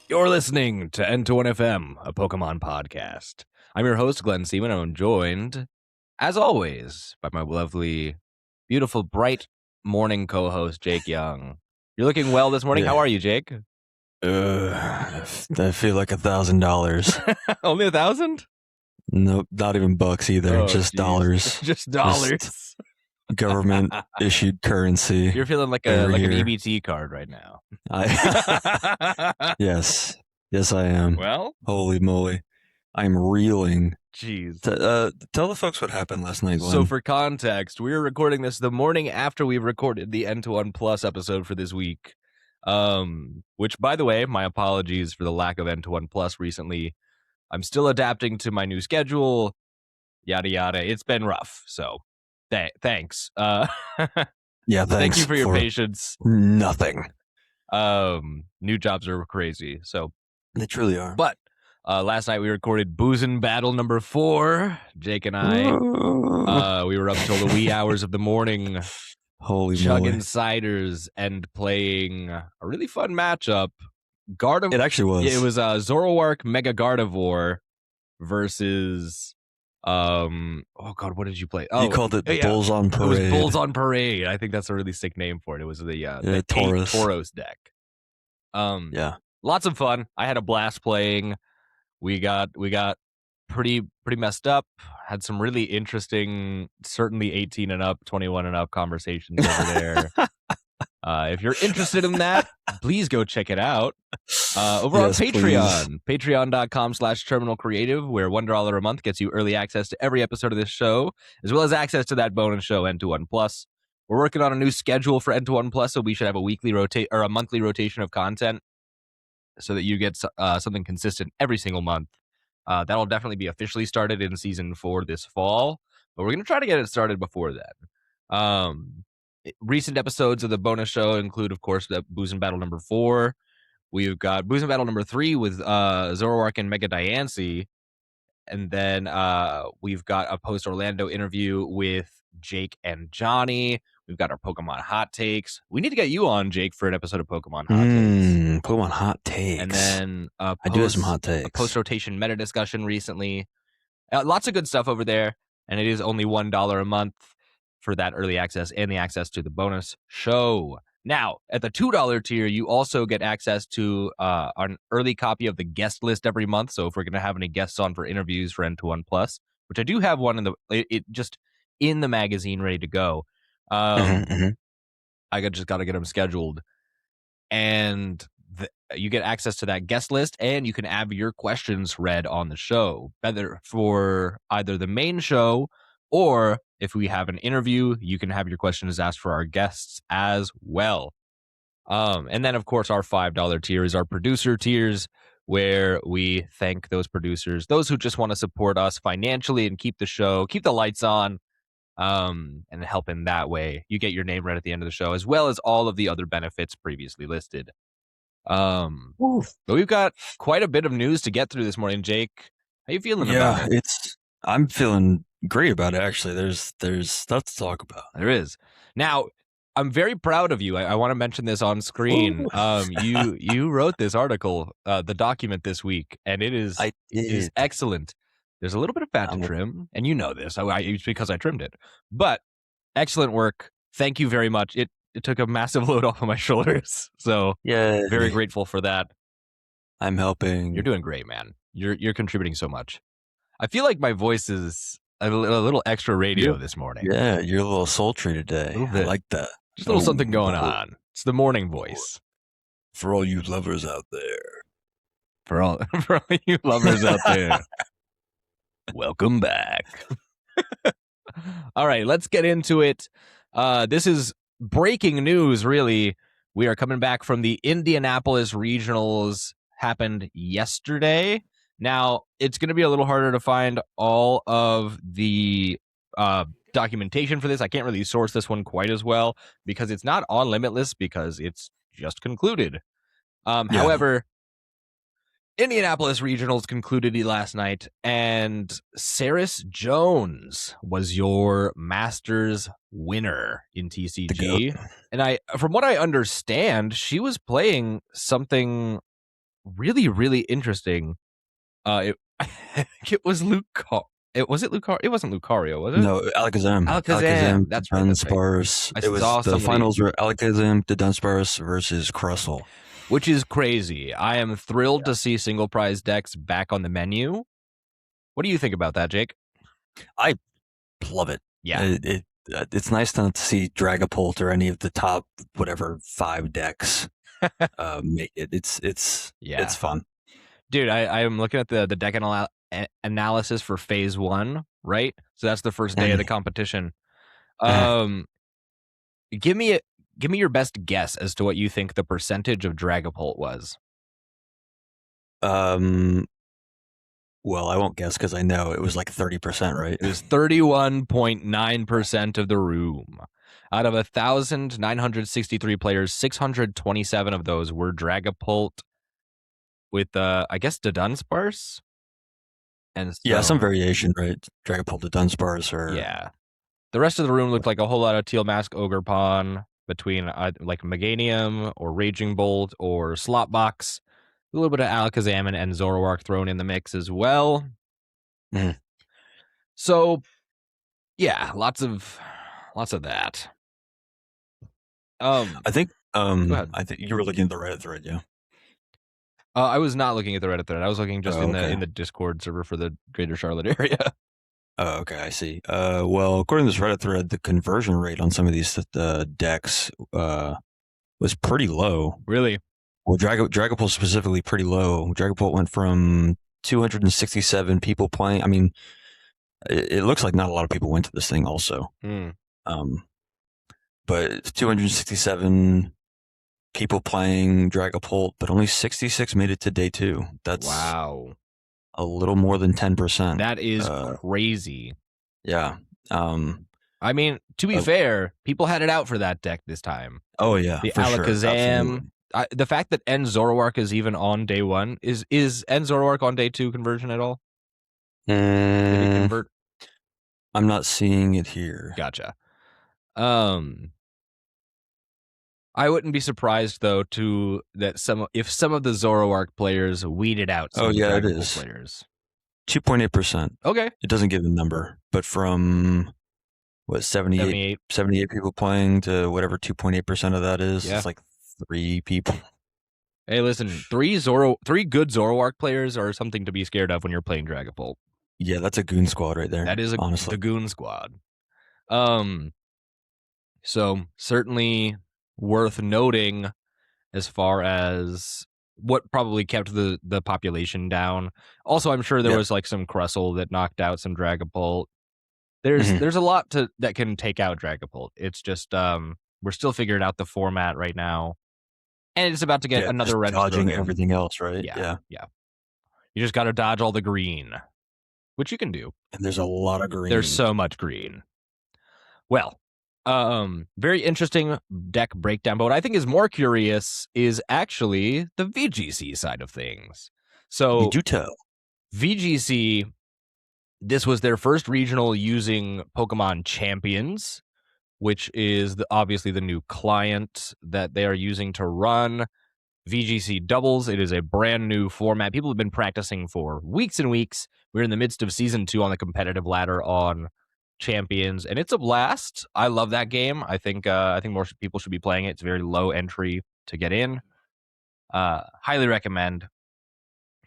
You're listening to N21FM, a Pokemon podcast. I'm your host, Glenn Seaman. I'm joined, as always, by my lovely, beautiful, bright morning co-host, Jake Young. You're looking well this morning. Yeah. How are you, Jake? I feel like $1,000. Only 1,000? Nope, not even bucks either. Oh, just geez. dollars. Just dollars. Government issued currency. You're feeling like an EBT card right now. Yes, I am. Well, holy moly, I'm reeling. Jeez. Tell the folks what happened last night, Glenn. So for context, we're recording this the morning after we recorded the N21 Plus episode for this week. Which, by the way, my apologies for the lack of N21 Plus recently. I'm still adapting to my new schedule, yada yada. It's been rough, so thanks. Yeah, thanks. Thank you for your patience. Nothing. New jobs are crazy, so they truly are. But last night we recorded Boozin' Battle number 4. Jake and I, we were up till the wee hours of the morning. Holy chugging moly. ciders and playing a really fun matchup. It actually was. It was Zoroark Mega Gardevoir versus oh god, what did you play? Oh, you called it Bulls on Parade. It was Bulls on Parade. I think that's a really sick name for it. It was the Tauros deck. Yeah. Lots of fun. I had a blast playing. We got pretty messed up. Had some really interesting, certainly 18 and up, 21 and up conversations over there. If you're interested in that, please go check it out. Over on Patreon, patreon.com/Terminal Creative, where $1 a month gets you early access to every episode of this show, as well as access to that bonus show, N21 Plus. We're working on a new schedule for N21 Plus, so we should have a monthly rotation of content so that you get something consistent every single month. That'll definitely be officially started in season 4 this fall, but we're going to try to get it started before then. Recent episodes of the bonus show include, of course, the Boozin' Battle number 4. We've got Boozin' Battle number 3 with Zoroark and Mega Diancie. And then we've got a post-Orlando interview with Jake and Johnny. We've got our Pokemon Hot Takes. We need to get you on, Jake, for an episode of Pokemon Hot Takes. Pokemon Hot Takes. And then I do have some hot takes. A post-rotation meta discussion recently. Lots of good stuff over there. And it is only $1 a month for that early access and the access to the bonus show. Now, at the $2 tier, you also get access to an early copy of the guest list every month. So if we're going to have any guests on for interviews for N21 Plus, which I do have one just in the magazine ready to go. I just got to get them scheduled. And you get access to that guest list, and you can have your questions read on the show, whether for either the main show or if we have an interview, you can have your questions asked for our guests as well. And then, of course, our $5 tier is our producer tiers, where we thank those producers, those who just want to support us financially and keep the lights on, and help in that way. You get your name read at the end of the show, as well as all of the other benefits previously listed. But we've got quite a bit of news to get through this morning, Jake. How you feeling about it? I'm feeling great about it, actually. There's stuff to talk about. There is. Now, I'm very proud of you. I want to mention this on screen. You wrote this article, the document this week, and it is excellent. There's a little bit of fat to trim, and you know this. It's because I trimmed it. But excellent work. Thank you very much. It took a massive load off of my shoulders. So very grateful for that. I'm helping. You're doing great, man. You're contributing so much. I feel like my voice is a little extra radio this morning. Yeah, you're a little sultry today. I like that. Just a little something going on. It's the morning voice. For all you lovers out there. For all you lovers out there. Welcome back. All right, let's get into it. This is breaking news, really. We are coming back from the Indianapolis Regionals. Happened yesterday. Now, it's going to be a little harder to find all of the documentation for this. I can't really source this one quite as well because it's not on Limitless because it's just concluded. However, Indianapolis Regionals concluded last night, and Saris Jones was your Masters winner in TCG. And from what I understand, she was playing something really, really interesting. It it was It was it Lucar. It wasn't Lucario, was it? No, Alakazam. Alakazam. That's right. That's right. Dunsparce. I It was saw the somebody, finals were Alakazam, Dunsparce versus Crustle. which is crazy. I am thrilled Yeah. to see single prize decks back on the menu. What do you think about that, Jake? I love it. Yeah. It's nice not to see Dragapult or any of the top whatever 5 decks. Make it. It's fun. Dude, I am looking at the deck analysis for phase 1, right? So that's the first day of the competition. Um, give me your best guess as to what you think the percentage of Dragapult was. Well, I won't guess because I know it was like 30%, right? It was 31.9% of the room. Out of 1,963 players, 627 of those were Dragapult with, I guess, the Dunsparce. And so, Yeah, some variation, right? Dragapult to Dunsparce or yeah. The rest of the room looked like a whole lot of Teal Mask Ogerpon between like Meganium or Raging Bolt or Slotbox. A little bit of Alakazam and Zoroark thrown in the mix as well. Mhm. So, yeah, lots of that. I think Go ahead. I think you were looking at the Reddit thread, yeah. I was not looking at the Reddit thread. I was looking just in okay. the Discord server for the Greater Charlotte area. Oh, okay, I see. Well, according to this Reddit thread, the conversion rate on some of these decks was pretty low. Really? Well, Dragapult specifically pretty low. Dragapult went from 267 people playing. I mean, it looks like not a lot of people went to this thing also. But 267 people playing Dragapult, but only 66 made it to day 2. That's wow. a little more than 10%. That is crazy. Yeah. I mean, to be fair, people had it out for that deck this time. Oh yeah, the for Alakazam. Sure, The fact that N Zoroark is even on day 1 is N Zoroark on day 2 conversion at all? Did it convert? I'm not seeing it here. Gotcha. I wouldn't be surprised though if some of the Zoroark players weeded out some of the Dragapult players. 2.8%. Okay. It doesn't give a number, but from what 78 people playing to whatever 2.8% of that is, it's like 3 people. Hey, listen, 3 good Zoroark players are something to be scared of when you're playing Dragapult. Yeah, that's a goon squad right there. That is honestly the goon squad. So certainly worth noting as far as what probably kept the population down. Also, I'm sure there was like some Crustle that knocked out some Dragapult. There's a lot that can take out Dragapult. It's just we're still figuring out the format right now. And it's about to get another red dodging everything else, right? Yeah. You just got to dodge all the green, which you can do. And there's a lot of green. There's so much green. Well, very interesting deck breakdown. But what I think is more curious is actually the VGC side of things. So, you do tell. VGC, this was their first regional using Pokemon Champions, which is obviously the new client that they are using to run VGC Doubles. It is a brand new format. People have been practicing for weeks and weeks. We're in the midst of season 2 on the competitive ladder on Champions, and it's a blast. I love that game. I think more people should be playing it. It's very low entry to get in. Highly recommend.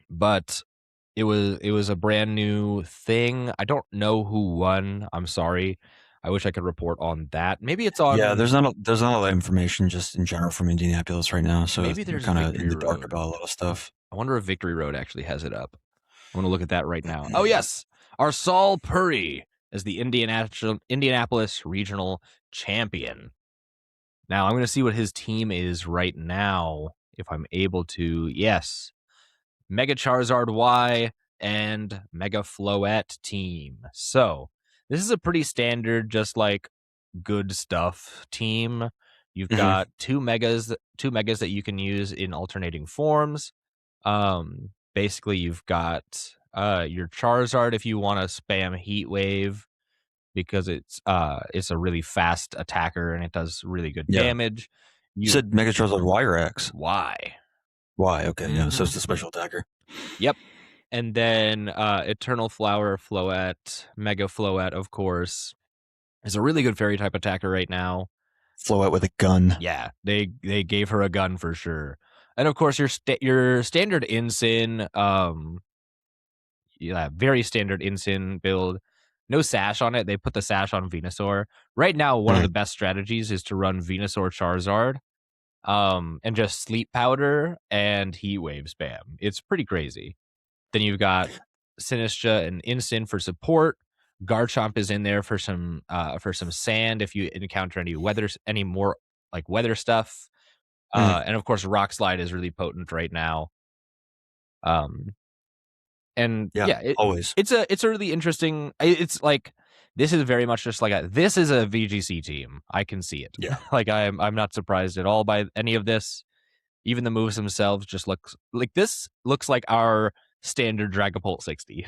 But it was a brand new thing. I don't know who won. I'm sorry. I wish I could report on that. Maybe it's on. Yeah, there's not a lot of information just in general from Indianapolis right now. So maybe there's kind of in the dark about a lot of stuff. I wonder if Victory Road actually has it up. I want to look at that right now. Oh yes, our Saul Purry is the Indianapolis regional champion. Now I'm going to see what his team is right now if I'm able to. Yes, Mega Charizard Y and Mega Floette team. So this is a pretty standard, just like good stuff team. You've got two megas that you can use in alternating forms. Basically you've got your Charizard if you want to spam Heat Wave because it's a really fast attacker and it does really good damage. You said Mega Charizard Y or X? Y. Why? Okay, yeah. So Mm-hmm. it's a special attacker. Yep. And then Eternal Flower, Floette, Mega Floette, of course, is a really good fairy type attacker right now. Flow out with a gun. Yeah, they gave her a gun for sure. And of course, your standard Ensign, yeah, very standard Ensign build. No sash on it. They put the sash on Venusaur. Right now, one of the best strategies is to run Venusaur Charizard, and just sleep powder and heat wave spam. It's pretty crazy. Then you've got Sinistra and Ensign for support. Garchomp is in there for some sand if you encounter any more like weather stuff. And of course, Rock Slide is really potent right now. And Yeah, yeah, always. it's a really interesting. It's like this is very much just like this is a VGC team. I can see it. Yeah. Like I'm not surprised at all by any of this. Even the moves themselves just looks like our standard Dragapult 60.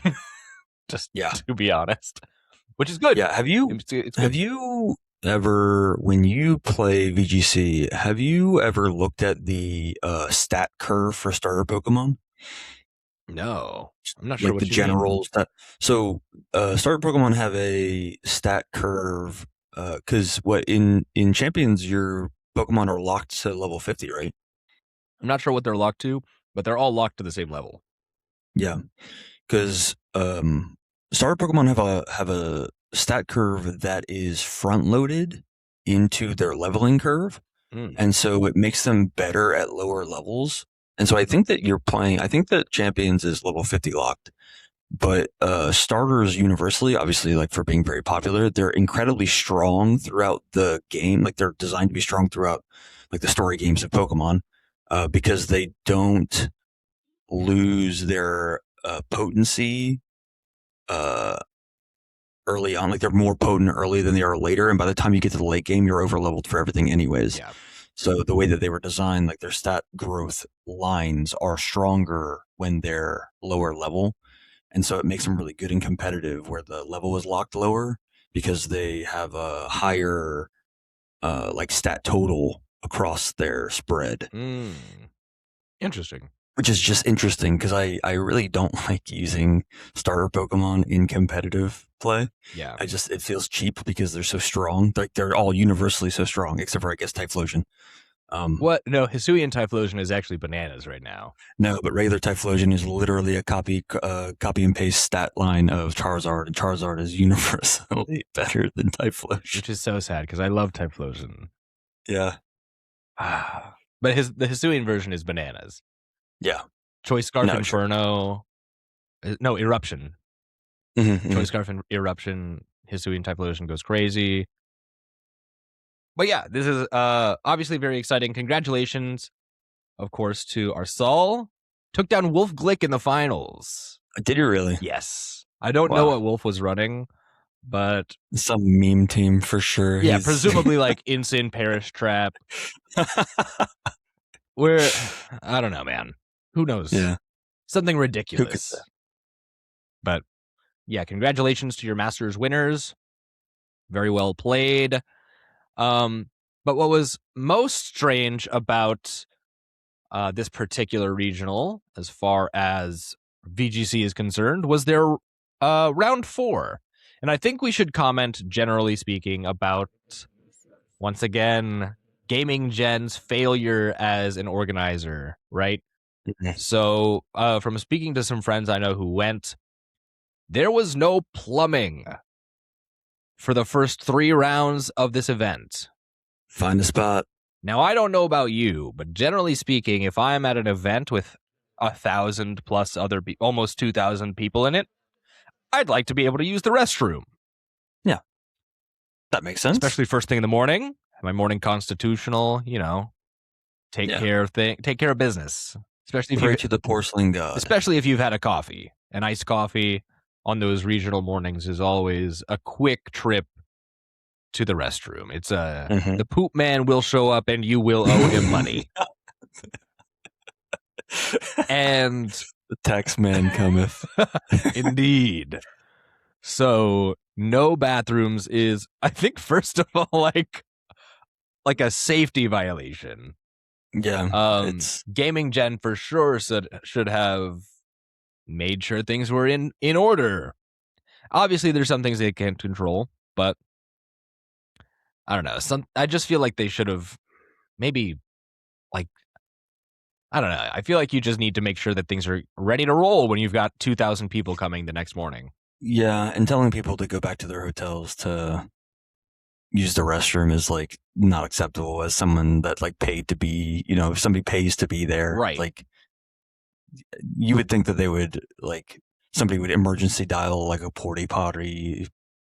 Just Yeah. to be honest, which is good. Yeah. It's good. Have you ever, when you play VGC, have you ever looked at the stat curve for starter Pokemon? No, I'm not sure Like what the you mean. general stat. So starter Pokemon have a stat curve because what in Champions your Pokemon are locked to level 50, right? I'm not sure what they're locked to, but they're all locked to the same level. Yeah, because starter Pokemon have a stat curve that is front loaded into their leveling curve, and so it makes them better at lower levels. And so I think that I think that Champions is level 50 locked, but starters universally, obviously, like for being very popular, they're incredibly strong throughout the game. Like they're designed to be strong throughout like the story games of Pokemon, because they don't lose their potency early on. Like they're more potent early than they are later, and by the time you get to the late game, you're over leveled for everything anyways. Yeah. So the way that they were designed, like their stat growth lines are stronger when they're lower level, and so it makes them really good and competitive where the level is locked lower because they have a higher like stat total across their spread. Interesting. Which is just interesting because I really don't like using starter Pokemon in competitive play. Yeah. It feels cheap because they're so strong. Like they're all universally so strong, except for I guess Typhlosion. What? No, Hisuian Typhlosion is actually bananas right now. No, but regular Typhlosion is literally a copy and paste stat line of Charizard, and Charizard is universally better than Typhlosion. Which is so sad because I love Typhlosion. Yeah. But the Hisuian version is bananas. Yeah. Choice Scarf Inferno. Sure. No, Eruption. Choice Scarf Eruption. Hisuian Typhlosion goes crazy. But yeah, this is obviously very exciting. Congratulations, of course, to Arsal. Took down Wolf Glick in the finals. Did you really? Yes. I don't know what Wolf was running, but some meme team for sure. Yeah, presumably like Insane Parish Trap. Where I don't know, man. Who knows? Yeah. Something ridiculous. But yeah, congratulations to your Masters winners. Very well played. But what was most strange about this particular regional, as far as VGC is concerned, was their round 4. And I think we should comment, generally speaking, about, once again, Gaming Gen's failure as an organizer, right? So, from speaking to some friends I know who went, there was no plumbing for the first 3 rounds of this event. Find a spot. Now, I don't know about you, but generally speaking, if I'm at an event with 1,000 plus almost 2,000 people in it, I'd like to be able to use the restroom. Yeah. That makes sense. Especially first thing in the morning. My morning constitutional, take care of business. Especially pray to the porcelain god. Especially if you've had a coffee. An iced coffee on those regional mornings is always a quick trip to the restroom. It's the poop man will show up and you will owe him money. And the tax man cometh. Indeed. So no bathrooms is, I think, first of all, like a safety violation. Yeah, it's Gaming Gen for sure should have made sure things were in order. Obviously, there's some things they can't control, but I don't know. I just feel like they should have maybe, like, I don't know. I feel like you just need to make sure that things are ready to roll when you've got 2,000 people coming the next morning. Yeah, and telling people to go back to their hotels to use the restroom is like not acceptable as someone that like paid to be, if somebody pays to be there, right? Like you would think that they would like somebody would emergency dial like a porta potty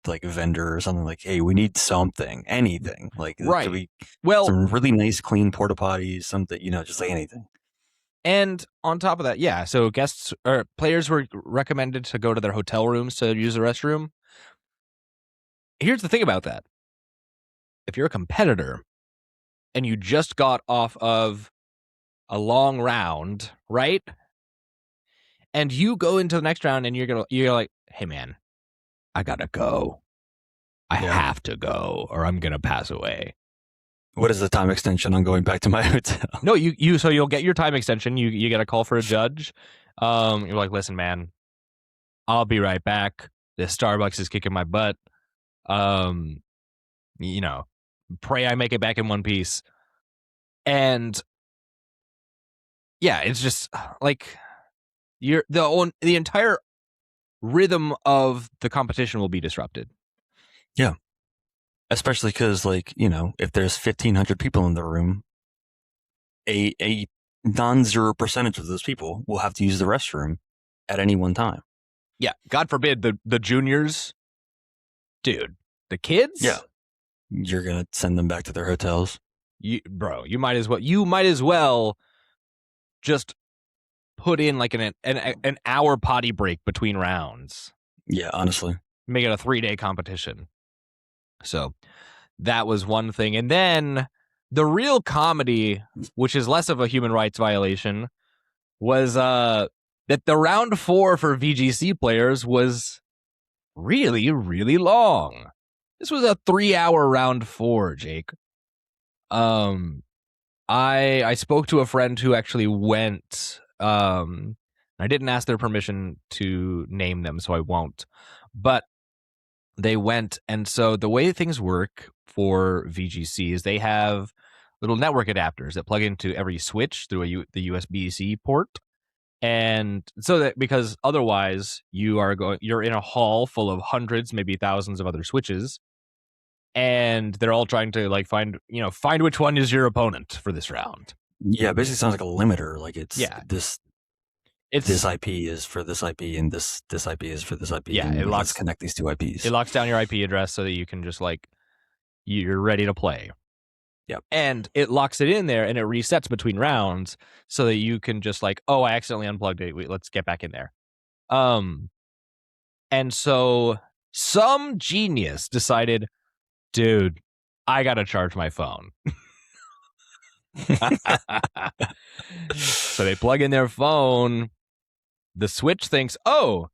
like a vendor or something, like, hey, we need something, anything, like right. Some really nice clean porta potties, something, just like anything. And on top of that, yeah, so guests or players were recommended to go to their hotel rooms to use the restroom. Here's the thing about that. If you're a competitor and you just got off of a long round, right? And you go into the next round and you're like, hey man, I gotta go. I have to go or I'm gonna pass away. What is the time extension on going back to my hotel? No, so you'll get your time extension. You get a call for a judge. You're like, listen, man, I'll be right back. This Starbucks is kicking my butt. Pray I make it back in one piece. And yeah, it's just like the entire rhythm of the competition will be disrupted. Yeah. Especially because, like, if there's 1,500 people in the room, a non-zero percentage of those people will have to use the restroom at any one time. Yeah. God forbid the juniors. Dude, the kids? Yeah. You're going to send them back to their hotels. You might as well just put in like an hour potty break between rounds. Yeah, honestly. Make it a 3-day competition. So that was one thing. And then the real comedy, which is less of a human rights violation, was that the round 4 for VGC players was really, really long. This was a 3-hour round 4, Jake. I spoke to a friend who actually went. I didn't ask their permission to name them, so I won't. But they went, and so the way things work for VGC is they have little network adapters that plug into every switch through the USB-C port, and so that because otherwise you're in a hall full of hundreds, maybe thousands of other switches, and they're all trying to like find which one is your opponent for this round. Yeah, it basically sounds like a limiter. Like this IP is for this IP and this IP is for this IP. Yeah, let's connect these two IPs. It locks down your IP address so that you can just like you're ready to play. Yep. And it locks it in there and it resets between rounds so that you can just like, oh, I accidentally unplugged it. Let's get back in there. And so some genius decided, dude, I gotta charge my phone. So they plug in their phone. The switch thinks, oh,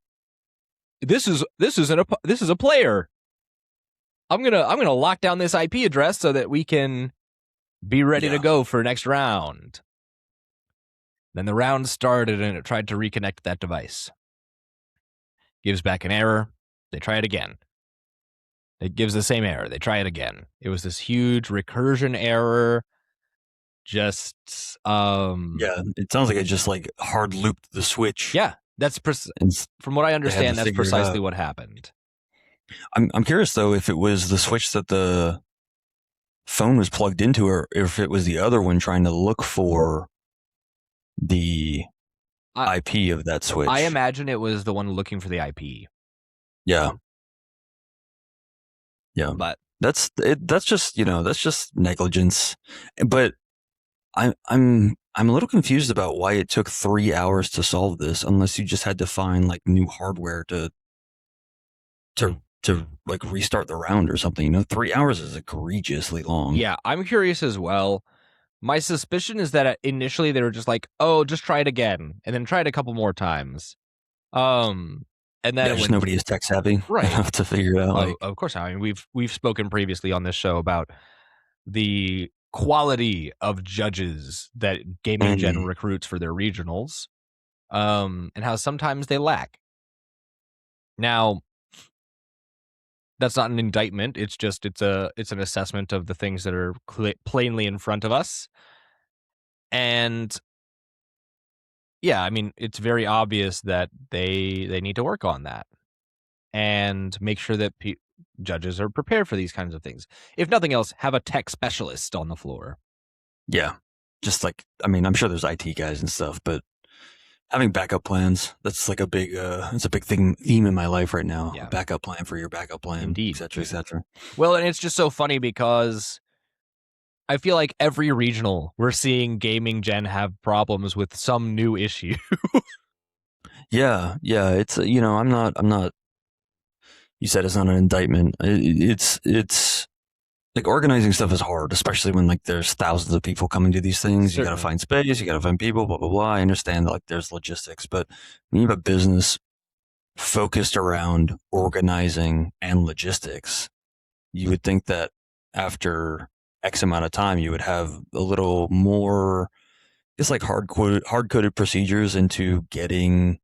this is a player. I'm gonna lock down this IP address so that we can be ready to go for next round. Then the round started and it tried to reconnect that device. Gives back an error. They try it again. It gives the same error. They try it again. It was this huge recursion error. Just yeah, it sounds like it just like hard looped the switch. Yeah, that's from what I understand, that's precisely what happened. I'm curious though if it was the switch that the phone was plugged into, or if it was the other one trying to look for the IP of that switch. I imagine it was the one looking for the IP. Yeah. Yeah. But that's just negligence. But I'm a little confused about why it took 3 hours to solve this, unless you just had to find like new hardware to like restart the round or something. 3 hours is egregiously long. Yeah, I'm curious as well. My suspicion is that initially they were just like, "Oh, just try it again," and then try it a couple more times. And then just nobody is tech savvy, right? Enough to figure it out. Of course, I mean we've spoken previously on this show about the quality of judges that Gaming Gen recruits for their regionals, and how sometimes they lack. Now, that's not an indictment. It's an assessment of the things that are plainly in front of us. And yeah, I mean, it's very obvious that they need to work on that and make sure that judges are prepared for these kinds of things. If nothing else, have a tech specialist on the floor. Yeah. Just like, I mean, I'm sure there's IT guys and stuff, but having backup plans, that's like it's a big theme in my life right now. Yeah. Backup plan for your backup plan, indeed, et cetera, et cetera. Well, and it's just so funny because I feel like every regional we're seeing Gaming Gen have problems with some new issue. Yeah. It's, I'm not, you said it's not an indictment. It's like organizing stuff is hard, especially when like there's thousands of people coming to these things. Certainly. You got to find space, you got to find people, blah, blah, blah. I understand that like there's logistics, but when you have a business focused around organizing and logistics, you would think that after X amount of time, you would have a little more, it's like hard coded procedures into getting,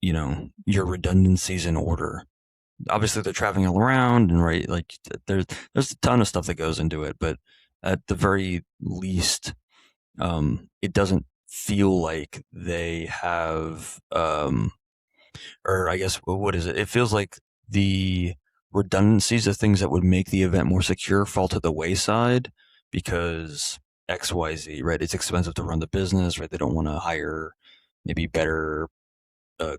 your redundancies in order. Obviously they're traveling all around and right, like there's a ton of stuff that goes into it, but at the very least, it doesn't feel like they have, or I guess what is it? It feels like the redundancies of things that would make the event more secure fall to the wayside because XYZ, right? It's expensive to run the business, right? They don't want to hire maybe better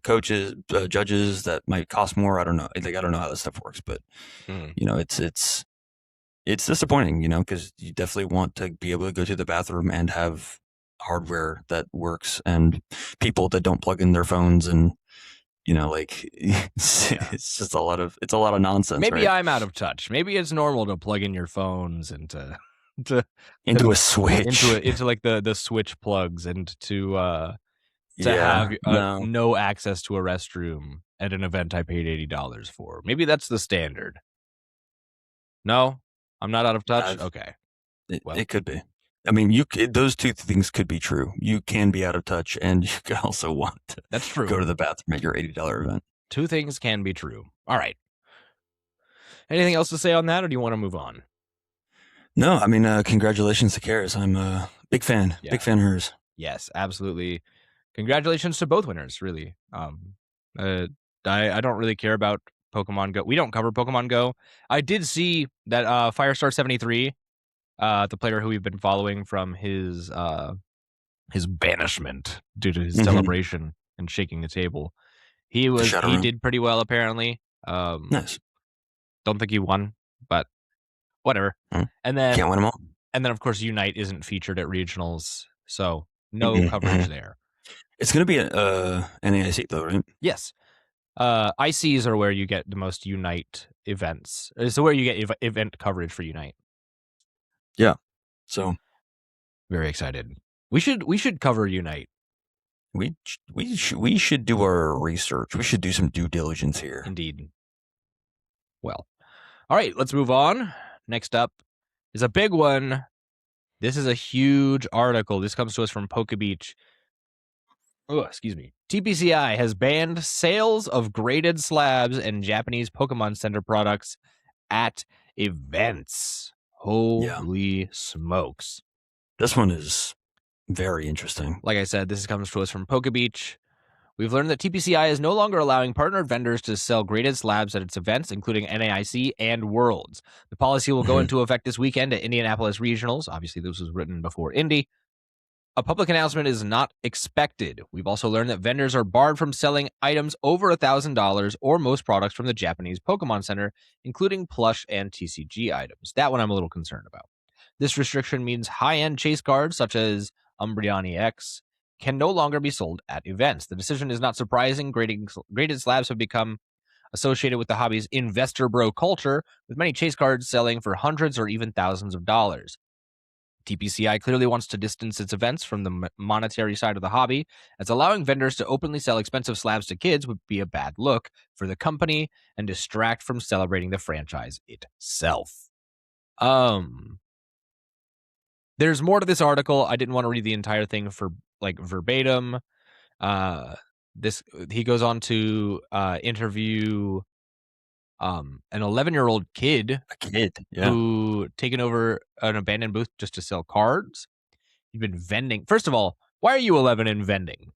coaches, judges that might cost more. I don't know. Like, I don't know how this stuff works, but it's disappointing, because you definitely want to be able to go to the bathroom and have hardware that works and people that don't plug in their phones and, like it's just a lot of nonsense. Maybe right? I'm out of touch. Maybe it's normal to plug in your phones and into a switch, into like the switch plugs and to have no access to a restroom at an event I paid $80 for. Maybe that's the standard. No, I'm not out of touch. Okay, it could be. I mean, those two things could be true. You can be out of touch, and you could also want to that's true. Go to the bathroom at your $80 event. Two things can be true. All right. Anything else to say on that, or do you want to move on? No, I mean, congratulations to Karis. I'm a big fan. Yeah. Big fan of hers. Yes, absolutely. Congratulations to both winners, really. I don't really care about Pokemon Go. We don't cover Pokemon Go. I did see that Firestar73, the player who we've been following from his banishment due to his celebration and shaking the table, he did pretty well apparently. Nice. Don't think he won, but whatever. And then can't win them all. And then of course Unite isn't featured at regionals, so no coverage there. It's going to be an NAIC though, right? Yes. ICs are where you get the most Unite events. So where you get event coverage for Unite. Yeah. So very excited. We should cover Unite. We should do our research. We should do some due diligence here. Indeed. Well, all right, let's move on. Next up is a big one. This is a huge article. This comes to us from PokeBeach. Oh, excuse me. TPCI has banned sales of graded slabs and Japanese Pokemon Center products at events. Holy smokes. This one is very interesting. Like I said, this comes to us from PokeBeach. We've learned that TPCI is no longer allowing partnered vendors to sell graded slabs at its events, including NAIC and Worlds. The policy will go into effect this weekend at Indianapolis Regionals. Obviously, this was written before Indy. A public announcement is not expected. We've also learned that vendors are barred from selling items over $1,000 or most products from the Japanese Pokemon Center, including plush and TCG items. That one I'm a little concerned about. This restriction means high-end chase cards, such as Umbreon EX, can no longer be sold at events. The decision is not surprising. Graded slabs have become associated with the hobby's investor bro culture, with many chase cards selling for hundreds or even thousands of dollars. TPCI clearly wants to distance its events from the monetary side of the hobby, as allowing vendors to openly sell expensive slabs to kids would be a bad look for the company and distract from celebrating the franchise itself. There's more to this article. I didn't want to read the entire thing for like verbatim. He goes on to interview an 11-year-old kid, who taken over an abandoned booth just to sell cards. He'd been vending. First of all, why are you 11 and vending?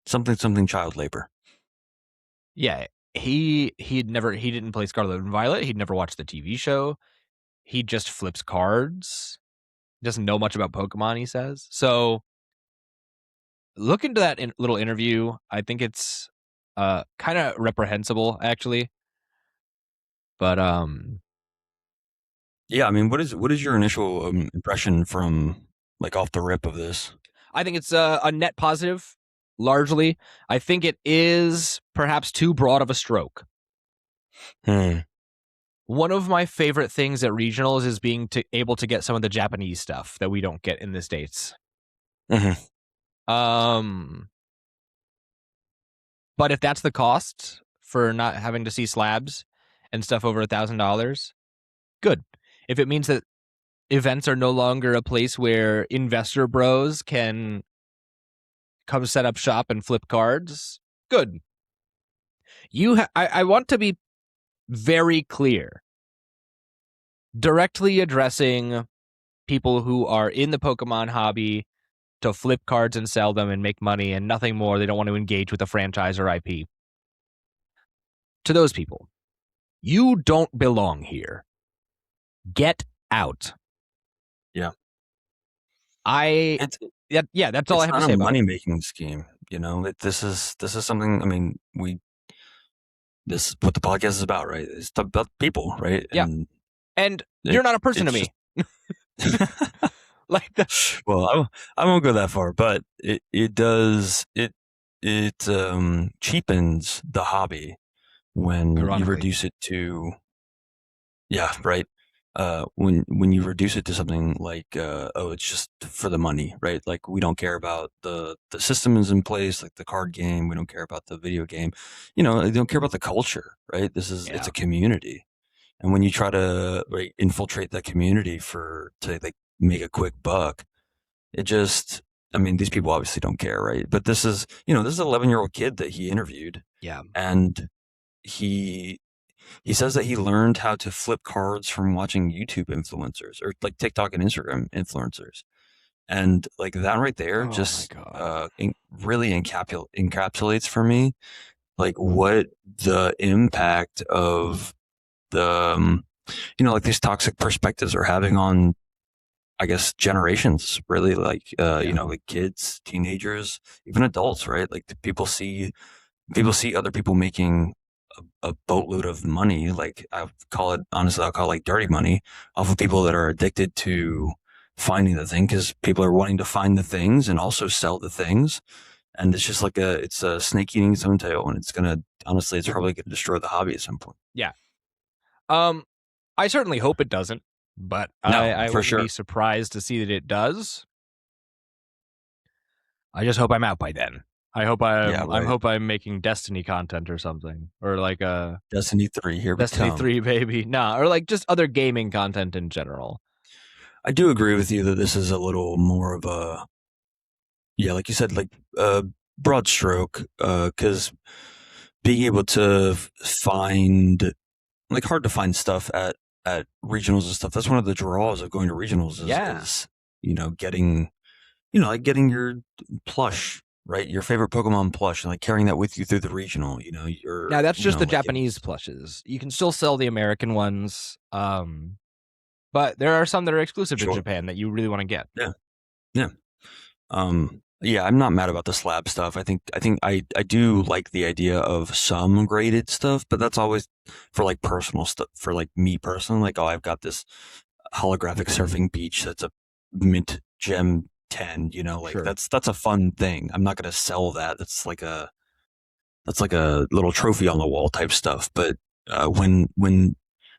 Something child labor. Yeah, he didn't play Scarlet and Violet. He'd never watched the TV show. He just flips cards. Doesn't know much about Pokemon, he says. So look into that little interview. I think it's kind of reprehensible, actually. But yeah, I mean, what is your initial impression from like off the rip of this? I think it's a net positive, largely. I think it is perhaps too broad of a stroke. One of my favorite things at regionals is being able to get some of the Japanese stuff that we don't get in the States. But if that's the cost for not having to see slabs and stuff over $1,000, good. If it means that events are no longer a place where investor bros can come set up shop and flip cards, good. I want to be very clear. Directly addressing people who are in the Pokemon hobby to flip cards and sell them and make money and nothing more. They don't want to engage with the franchise or IP. To those people, you don't belong here. Get out. Yeah. That's all I have to say about it. It's not a money-making scheme, you know. This is something. I mean, this is what the podcast is about, right? It's about people, right? Yeah. And you're not a person to me. Like that. Well, I won't go that far, but it cheapens the hobby when you reduce it to, right. When you reduce it to something like, it's just for the money, right? Like, we don't care about the system is in place, like the card game. We don't care about the video game. You know, they don't care about the culture, right? It's a community. And when you try to infiltrate that community to like make a quick buck, these people obviously don't care, right? But this is an 11-year-old kid that he interviewed. Yeah. And he says that he learned how to flip cards from watching YouTube influencers or like TikTok and Instagram influencers. And like that right there really encapsulates for me like what the impact of the like these toxic perspectives are having on, I guess, generations, really, like like kids, teenagers, even adults, right? Like people see other people making a boatload of money. Like I'll call it like dirty money off of people that are addicted to finding the thing, because people are wanting to find the things and also sell the things. And it's just like it's a snake eating its own tail, and it's probably gonna destroy the hobby at some point. Yeah. I certainly hope it doesn't, but I wouldn't be surprised to see that it does. I just hope I'm out by then. I hope I'm making Destiny content or something, or like a Destiny 3 here. Destiny 3, baby. Nah, or like just other gaming content in general. I do agree with you that this is a little more of a, like you said, like a broad stroke, because being able to find like hard to find stuff at regionals and stuff. That's one of the draws of going to regionals is getting your plush, right? Your favorite Pokemon plush, and like carrying that with you through the regional. Now that's just the Japanese plushes. You can still sell the American ones, but there are some that are exclusive to Japan that you really want to get. Yeah. I'm not mad about the slab stuff. I think I do like the idea of some graded stuff, but that's always for like personal stuff. For like me personally, like, I've got this holographic surfing beach that's a mint gem 10. That's a fun thing. I'm not going to sell that. That's like a little trophy on the wall type stuff. But when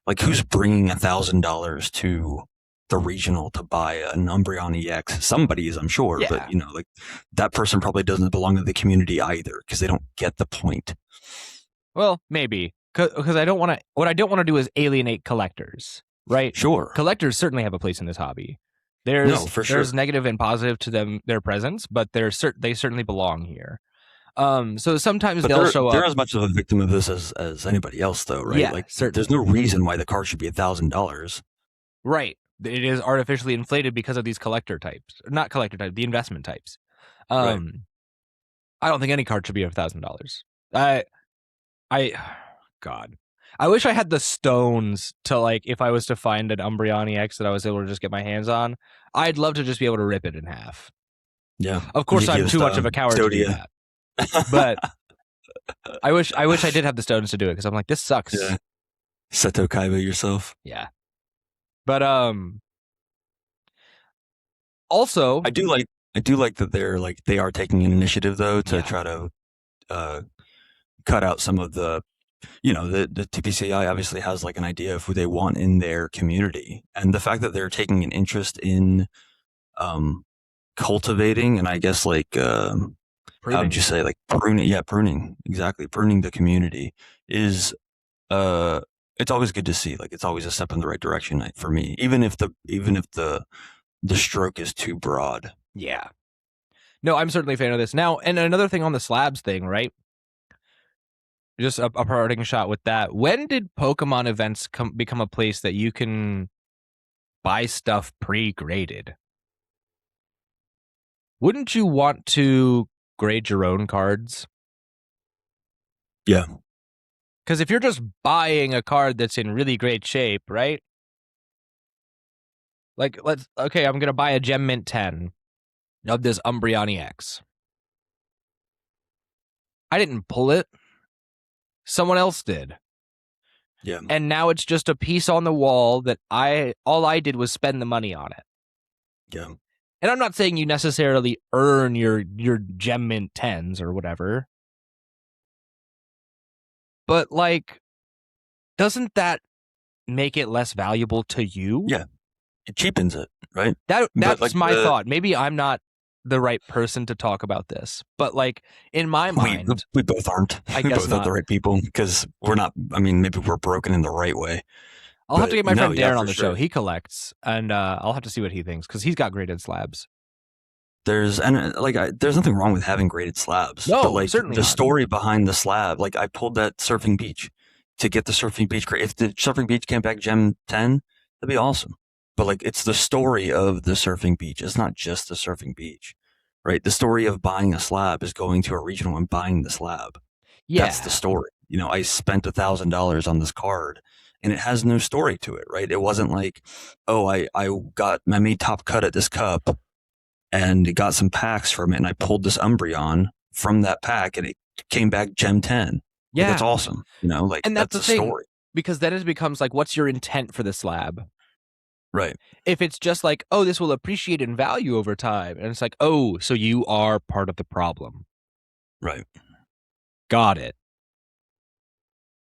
like, who's bringing $1,000 to the regional to buy an Umbreon EX? Somebody is, I'm sure, but like, that person probably doesn't belong to the community either, because they don't get the point. Well, maybe because what I don't want to do is alienate collectors. right? Sure. Collectors certainly have a place in this hobby. For sure. There's negative and positive to them, their presence, but they certainly belong here. So sometimes but they'll show up. They're as much of a victim of this as anybody else, though, right? Yeah, like, certainly. there's no reason why the card should be $1,000. Right. It is artificially inflated because of these collector types. Not collector type, the investment types. Right. I don't think any card should be $1,000. God. I wish I had the stones to, like, if I was to find an Umbreon EX that I was able to just get my hands on, I'd love to just be able to rip it in half. Yeah. Of course, I'm too much of a coward to do that. But I wish I did have the stones to do it, because I'm like, this sucks. Yeah. Seto Kaiba yourself. Yeah. But also, I do like that they are taking an initiative, though, to try to cut out some of the, the TPCI obviously has like an idea of who they want in their community, and the fact that they're taking an interest in cultivating, and I guess like how would you say, like pruning? Yeah, pruning, exactly. Pruning the community is it's always good to see. Like, it's always a step in the right direction for me, even if the stroke is too broad. Yeah. No, I'm certainly a fan of this. Now, and another thing on the slabs thing, right? Just a parting shot with that. When did Pokemon events become a place that you can buy stuff pre-graded? Wouldn't you want to grade your own cards? Yeah. Because if you're just buying a card that's in really great shape, right? Like, I'm going to buy a Gem Mint 10 of this Umbreon EX. I didn't pull it. Someone else did. Yeah. And now it's just a piece on the wall that all I did was spend the money on it. Yeah. And I'm not saying you necessarily earn your Gem Mint 10s or whatever. But, like, doesn't that make it less valuable to you? Yeah. It cheapens it, right? That's like my thought. Maybe I'm not the right person to talk about this, but, like, in my mind, we both aren't. I guess both not. are the right people, because we're not. I mean, maybe we're broken in the right way. I'll have to get my friend Darren on the show. He collects, and I'll have to see what he thinks, because he's got graded slabs. There's nothing wrong with having graded slabs. No, but like certainly the not. story behind the slab. Like, I pulled that Surfing Beach to get the Surfing Beach. If the Surfing Beach came back Gem 10, that'd be awesome. But like, it's the story of the Surfing Beach. It's not just the Surfing Beach, right? The story of buying a slab is going to a regional and buying the slab. Yeah, that's the story. I spent $1,000 on this card, and it has no story to it, right? It wasn't like, oh, I made top cut at this cup, and it got some packs from it, and I pulled this Umbreon from that pack, and it came back Gem 10. Yeah, that's awesome. And that's the story. Because then it becomes like, what's your intent for the slab? Right. If it's just like, oh, this will appreciate in value over time, and it's like, oh, so you are part of the problem. Right. Got it.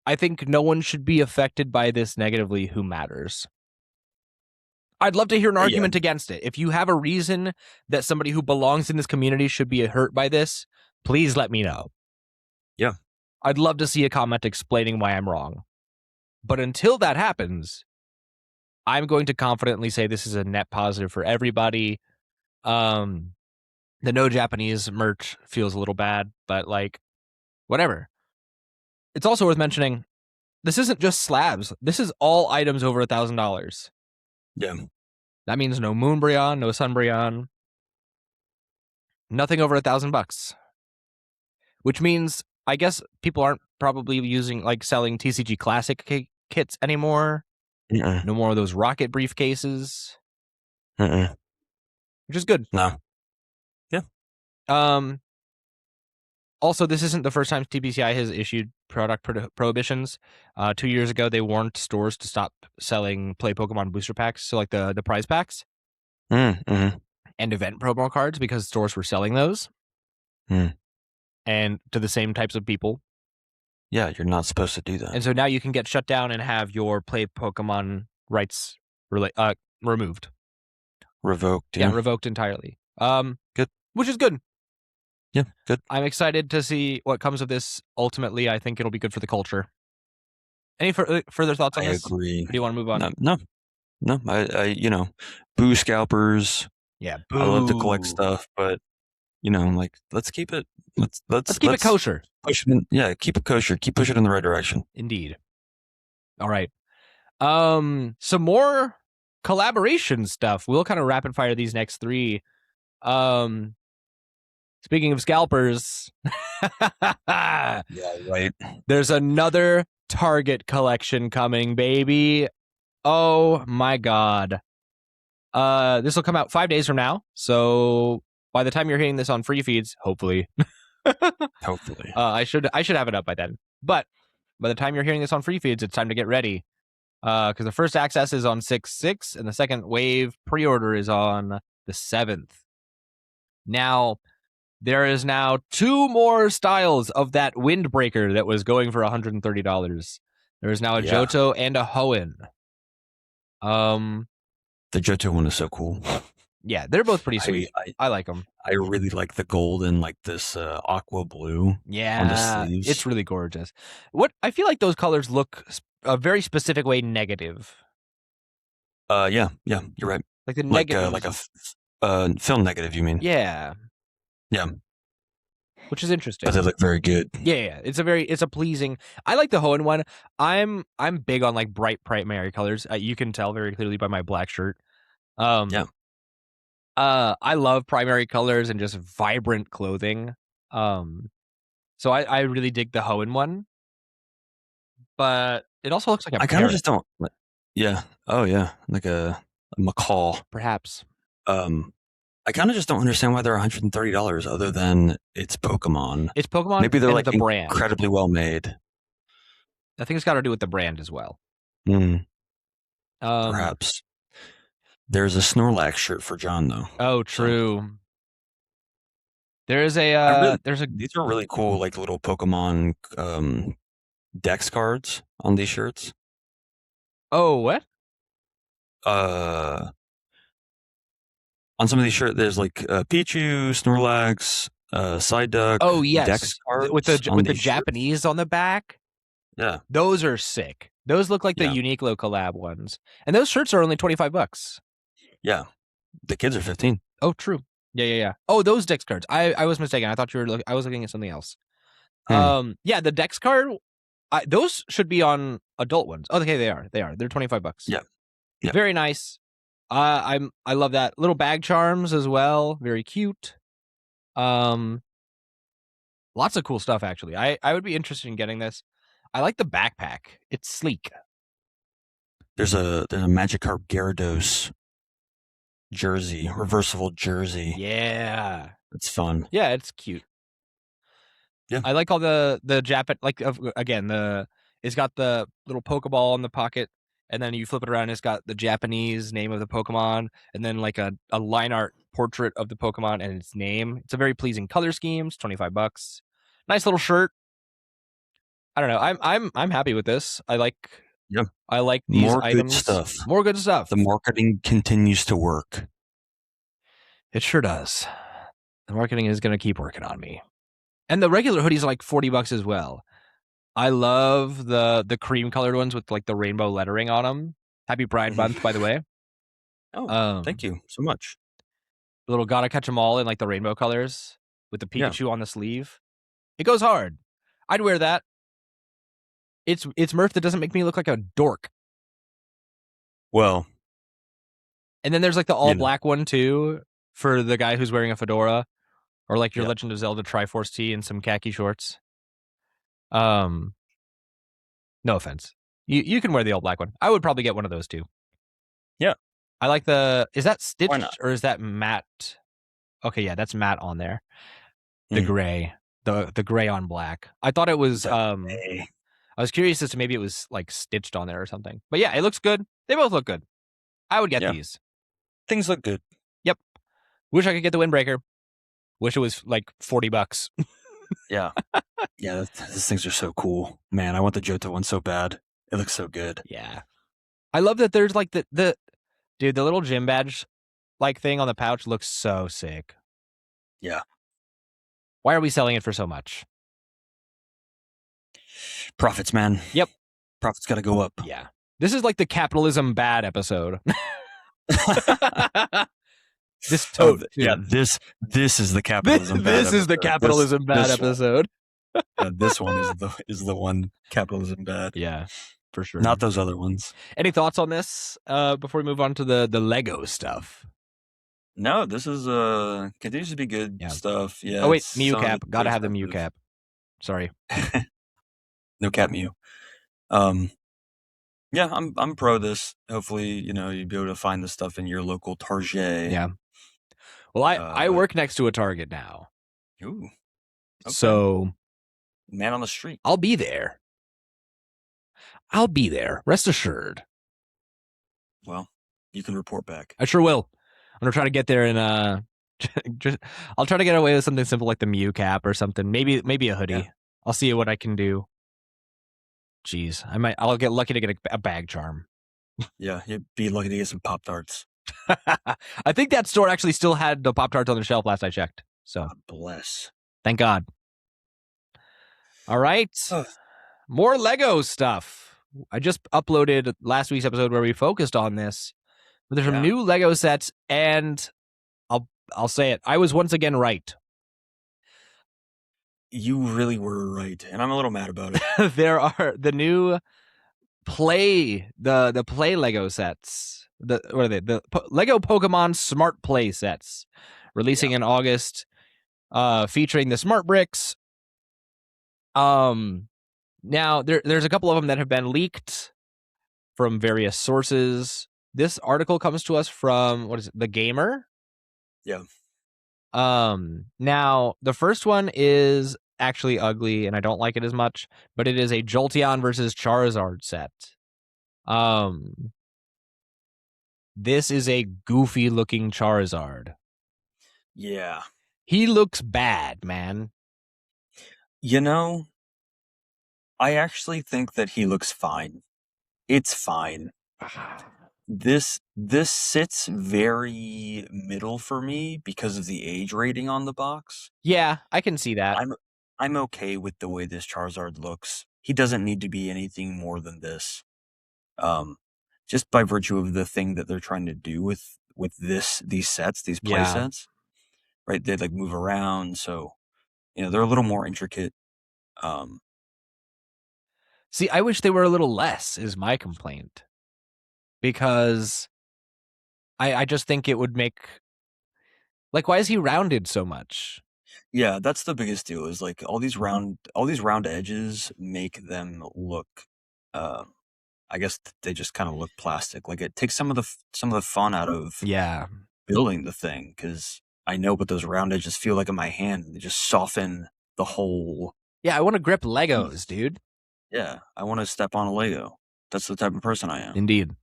I think no one should be affected by this negatively who matters. I'd love to hear an argument against it. If you have a reason that somebody who belongs in this community should be hurt by this, please let me know. Yeah. I'd love to see a comment explaining why I'm wrong. But until that happens, I'm going to confidently say this is a net positive for everybody. The no Japanese merch feels a little bad, but like, whatever. It's also worth mentioning, this isn't just slabs. This is all items over $1,000. Yeah. That means no Moonbreon, no Sunbreon, nothing over $1,000. Which means, I guess people aren't probably selling TCG Classic kits anymore. No more of those rocket briefcases. Which is good. No. Yeah. Also, this isn't the first time TPCI has issued product prohibitions. 2 years ago, they warned stores to stop selling Play Pokemon booster packs, so like the prize packs and event promo cards, because stores were selling those and to the same types of people. Yeah, you're not supposed to do that. And so now you can get shut down and have your Play Pokemon rights removed. Revoked. Yeah, revoked entirely. Good. Which is good. Yeah, good. I'm excited to see what comes of this. Ultimately, I think it'll be good for the culture. Any further thoughts on this? I agree. Or do you want to move on? No. No, boo scalpers. Yeah, I love to collect boo. stuff, but like let's keep it. Let's keep it kosher. Push it in, yeah, keep it kosher. Keep pushing it in the right direction. Indeed. All right. Some more collaboration stuff. We'll kind of rapid fire these next three. Speaking of scalpers, Yeah, right. there's another Target collection coming, baby. Oh my god. This will come out 5 days from now. So by the time you're hearing this on free feeds, hopefully, Hopefully, I should have it up by then. But by the time you're hearing this on free feeds, it's time to get ready. Because the first access is on 6/6, and the second wave pre-order is on the 7th. Now, there is now 2 more styles of that windbreaker that was going for $130. There is now a Johto and a Hoenn. The Johto one is so cool. Yeah, they're both pretty sweet. I like them. I really like the gold and like this aqua blue. Yeah, on the sleeves. It's really gorgeous. What I feel like those colors look a very specific way negative. Yeah, you're right. Like the negative, like a film negative. You mean? Yeah. Which is interesting. But they look very good. Yeah. It's a pleasing. I like the Hoenn one. I'm big on like bright primary colors. You can tell very clearly by my black shirt. Yeah. I love primary colors and just vibrant clothing. So I really dig the Hoenn one. But it also looks like I kind of just don't. Yeah. Oh yeah, like a macaw, perhaps. I kind of just don't understand why they're $130 other than it's Pokemon. It's Pokemon. Maybe they're like the brand. Incredibly well made. I think it's got to do with the brand as well. Perhaps. There's a Snorlax shirt for John though. Oh, true. So. There's a These are really cool, like little Pokemon Dex cards on these shirts. Oh, what? On some of these shirts, there's like Pichu, Snorlax, Psyduck. Oh yes, Dex cards with the Japanese on the back. Yeah, those are sick. Those look like the Uniqlo collab ones, and those shirts are only $25. Yeah, the kids are 15. Oh, true. Yeah. Oh, those Dex cards. I was mistaken. I thought you were. I was looking at something else. Yeah, the Dex card. Those should be on adult ones. Oh, okay, they are. They're $25. Yeah. Very nice. I love that. Little bag charms as well. Very cute. Lots of cool stuff actually. I would be interested in getting this. I like the backpack. It's sleek. There's a Magikarp Gyarados jersey, reversible jersey. Yeah. It's fun. Yeah, it's cute. Yeah. I like all the Japan, like again, it's got the little Pokeball in the pocket, and then you flip it around, it's got the Japanese name of the Pokemon, and then like a line art portrait of the Pokemon and its name. It's a very pleasing color scheme. It's $25. Nice little shirt. I don't know. I'm happy with this. I like these more items. Good stuff. More good stuff. The marketing continues to work. It sure does. The marketing is going to keep working on me. And the regular hoodies are like $40 as well. I love the cream colored ones with like the rainbow lettering on them. Happy Pride Month, by the way. Oh, thank you so much. Little gotta catch 'em all in like the rainbow colors with the Pikachu on the sleeve. It goes hard. I'd wear that. It's Murph that doesn't make me look like a dork. Well, and then there's like the all black one too for the guy who's wearing a fedora, or like your Legend of Zelda Triforce tee and some khaki shorts. No offense. You can wear the all black one. I would probably get one of those too. Yeah. I like is that stitched or is that matte? Okay, yeah, that's matte on there. The gray. The gray on black. I thought it was I was curious as to maybe it was like stitched on there or something. But yeah, it looks good. They both look good. I would get these. Things look good. Yep. Wish I could get the windbreaker. Wish it was like $40. Yeah. Yeah, these things are so cool. Man, I want the Johto one so bad. It looks so good. Yeah. I love that there's like the little gym badge like thing on the pouch looks so sick. Yeah. Why are we selling it for so much? Profits, man. Yep. Profits got to go up. Yeah. This is like the capitalism bad episode. This tote, yeah, this is the capitalism bad this episode. is the capitalism bad episode. This one is the one capitalism bad. Yeah, for sure. Not those other ones. Any thoughts on this before we move on to the Lego stuff? No, this is continues to be good stuff. Yeah. Oh wait, Mew cap. Gotta have the Mew cap. Sorry. No cap Mew. Yeah, I'm pro this. Hopefully, you'd be able to find this stuff in your local Target. Yeah. Well, I work next to a Target now. Ooh. Okay. So, man on the street. I'll be there. Rest assured. Well, you can report back. I sure will. I'm gonna try to get there and I'll try to get away with something simple like the Mew cap or something. Maybe a hoodie. Yeah. I'll see what I can do. Jeez, I'll get lucky to get a bag charm. Yeah, you'd be lucky to get some Pop-Tarts. I think that store actually still had the Pop-Tarts on the shelf last I checked. So God bless. Thank God. All right. More Lego stuff. I just uploaded last week's episode where we focused on this. But there's some new Lego sets, and I'll say it. I was once again right. You really were right, and I'm a little mad about it. There are the new play Lego sets. What are they? The Lego Pokemon Smart Play sets releasing in August, featuring the Smart Bricks. Now there's a couple of them that have been leaked from various sources. This article comes to us from The Gamer. Yeah. Now the first one is actually ugly and I don't like it as much, but it is a Jolteon versus Charizard set. This is a goofy looking Charizard. Yeah. He looks bad, man. I actually think that he looks fine. It's fine. This sits very middle for me because of the age rating on the box. Yeah, I can see that. I'm okay with the way this Charizard looks. He doesn't need to be anything more than this. Just by virtue of the thing that they're trying to do with these sets, these play sets. Right? They like move around, so they're a little more intricate. See, I wish they were a little less, is my complaint. Because I just think it would make... Like, why is he rounded so much? Yeah, that's the biggest deal, is like all these round edges make them look... I guess they just kind of look plastic. Like, it takes some of the fun out of building the thing, because I know what those round edges feel like in my hand. They just soften the whole... Yeah, I want to grip Legos, dude. Yeah, I want to step on a Lego. That's the type of person I am. Indeed.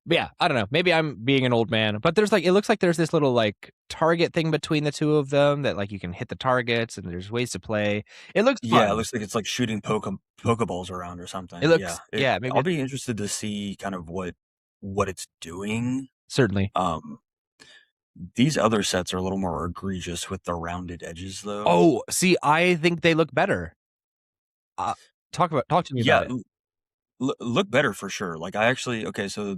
But yeah, I don't know. Maybe I'm being an old man, but it looks like there's this little like target thing between the two of them that like you can hit the targets and there's ways to play. It looks fun. Yeah, it looks like it's like shooting Pokeballs around or something. It looks maybe I'll be interested to see kind of what it's doing. Certainly. These other sets are a little more egregious with the rounded edges, though. Oh, see, I think they look better. Talk to me about it. Look better for sure. Like so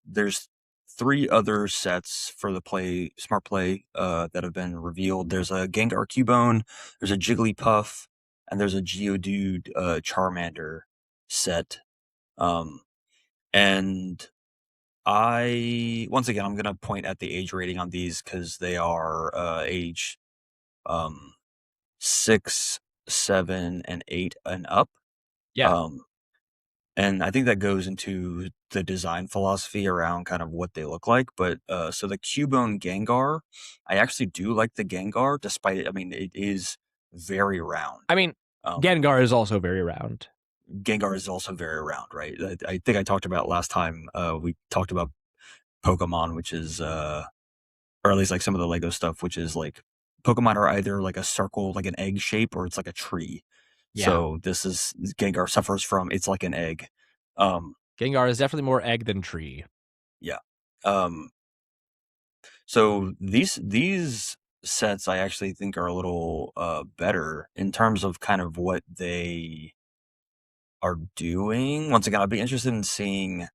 there's 3 other sets for the Smart Play that have been revealed. There's a Gengar Cubone, there's a Jigglypuff, and there's a Geodude Charmander set. And once again, I'm gonna point at the age rating on these because they are age 6, 7, and 8 and up. Yeah. And I think that goes into the design philosophy around kind of what they look like. But so the Cubone Gengar, I actually do like the Gengar, despite it. I mean, it is very round. I mean, Gengar is also very round. Gengar is also very round, right? I think I talked about last time we talked about Pokemon, which is, or at least like some of the Lego stuff, which is like Pokemon are either like a circle, like an egg shape, or it's like a tree. Yeah. So Gengar suffers from, it's like an egg. Gengar is definitely more egg than tree. Yeah. So these sets I actually think are a little better in terms of kind of what they are doing. Once again, I'd be interested in seeing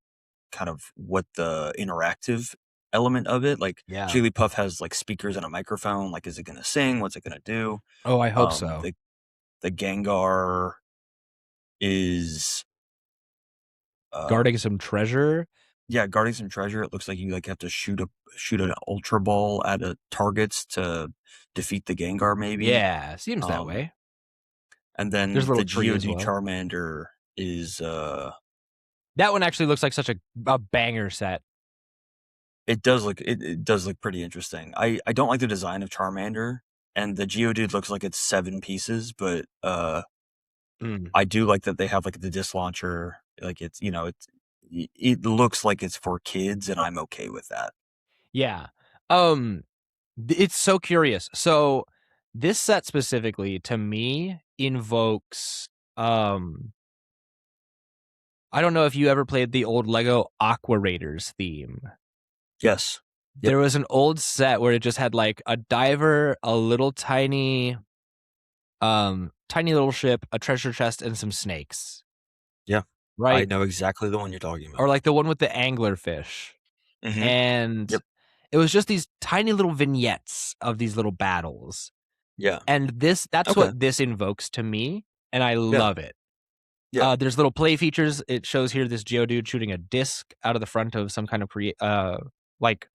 kind of what the interactive element of it. Like Yeah. Jigglypuff has like speakers and a microphone. Like, is it gonna sing? What's it gonna do? Oh, I hope so. The Gengar is guarding some treasure. Yeah, guarding some treasure. It looks like you like have to shoot an Ultra Ball at targets to defeat the Gengar, maybe. Yeah, seems that way. And then There's a little the tree as Geodude well. Charmander is that one actually looks like such a banger set. It does look pretty interesting. I don't like the design of Charmander, and the Geodude looks like it's 7 pieces, but I do like that they have like the disc launcher. Like it's it looks like it's for kids, and I'm okay with that. Yeah. It's so curious. So this set specifically to me invokes I don't know if you ever played the old Lego Aqua Raiders theme. Yes. Yep. There was an old set where it just had like a diver, a little tiny little ship, a treasure chest, and some snakes. Yeah. Right. I know exactly the one you're talking about. Or like the one with the anglerfish. Mm-hmm. And it was just these tiny little vignettes of these little battles. Yeah. And that's what this invokes to me, and I love it. Yeah. There's little play features. It shows here this Geodude shooting a disc out of the front of some kind of like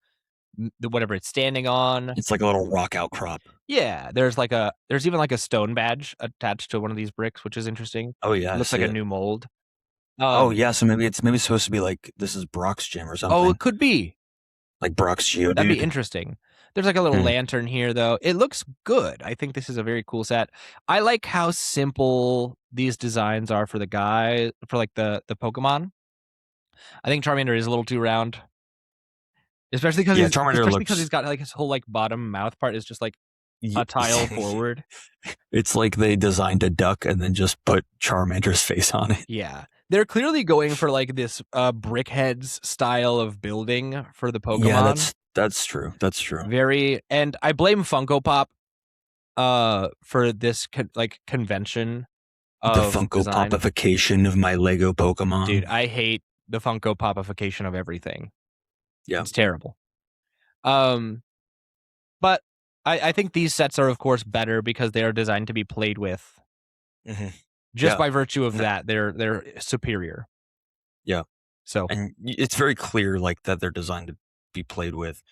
whatever it's standing on. It's like a little rock outcrop. Yeah, there's even like a stone badge attached to one of these bricks, which is interesting. Oh yeah, it looks like a new mold. Oh yeah, so maybe it's supposed to be like this is Brock's gym or something. Oh, it could be like Brock's Geodude. That'd be interesting. There's like a little lantern here, though. It looks good. I think this is a very cool set. I like how simple these designs are for the Pokemon. I think Charmander is a little too round, especially because he's got like his whole like bottom mouth part is just like a tile forward. It's like they designed a duck and then just put Charmander's face on it. Yeah. They're clearly going for like this Brickheads style of building for the Pokemon. Yeah, that's true. That's true. And I blame Funko Pop for this convention of the Funko Popification of my Lego Pokemon. Dude, I hate the Funko Popification of everything. Yeah. It's terrible. But I think these sets are of course better because they are designed to be played with. Mm-hmm. Just by virtue of that, they're superior. Yeah. So and it's very clear like that they're designed to be played with.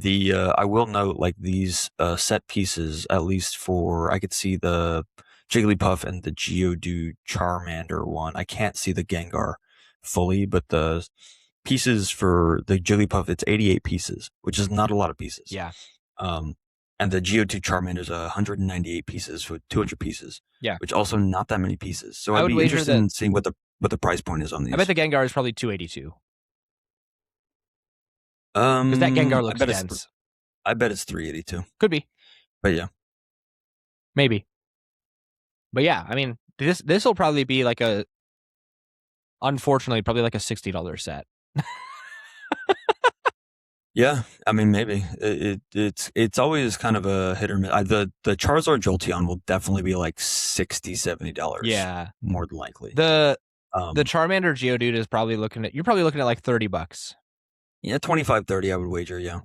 I will note like these set pieces, at least for I could see the Jigglypuff and the Geodude Charmander one. I can't see the Gengar fully, but the pieces for the Jigglypuff, it's 88 pieces, which is not a lot of pieces. Yeah. And the Geodude Charmander is 198 pieces with 200 pieces. Yeah. Which also not that many pieces. So I'd be interested in seeing what the price point is on these. I bet the Gengar is probably 282. Because that Gengar looks dense. I bet it's 382. Could be. But yeah. Maybe. But yeah, I mean, this will probably be like unfortunately, probably like a $60 set. Yeah, I mean, maybe it's always kind of a hit or miss. The Charizard Jolteon will definitely be like $60-$70. Yeah, more than likely. The Charmander Geodude is probably you're probably looking at like $30. Yeah, 25-30, I would wager. Yeah,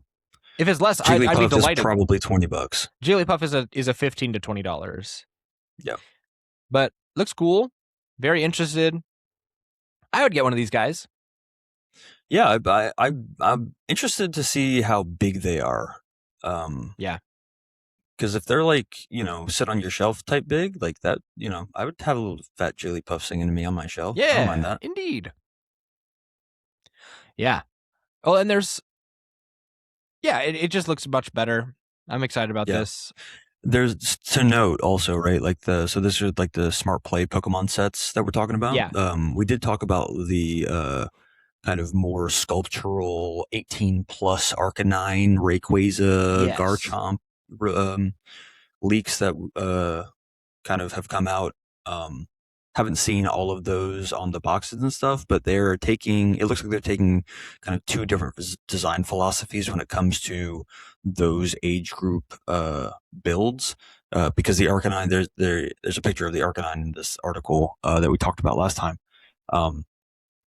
if it's less, I'd be delighted. Is probably $20. Jigglypuff is a $15 to $20. Yeah, but looks cool. Very interested. I would get one of these guys. Yeah, I'm interested to see how big they are. Yeah. Because if they're like, sit on your shelf type big, like that, I would have a little fat Jigglypuff singing to me on my shelf. Yeah, I don't mind that. Indeed. Yeah. Oh, and it just looks much better. I'm excited about this. There's to note also, right? Like so this is like the Smart Play Pokemon sets that we're talking about. Yeah. We did talk about the kind of more sculptural 18 plus Arcanine, Rayquaza, Garchomp leaks that kind of have come out. Haven't seen all of those on the boxes and stuff, but it looks like they're taking kind of two different design philosophies when it comes to those age group builds. Because the Arcanine, there's a picture of the Arcanine in this article that we talked about last time.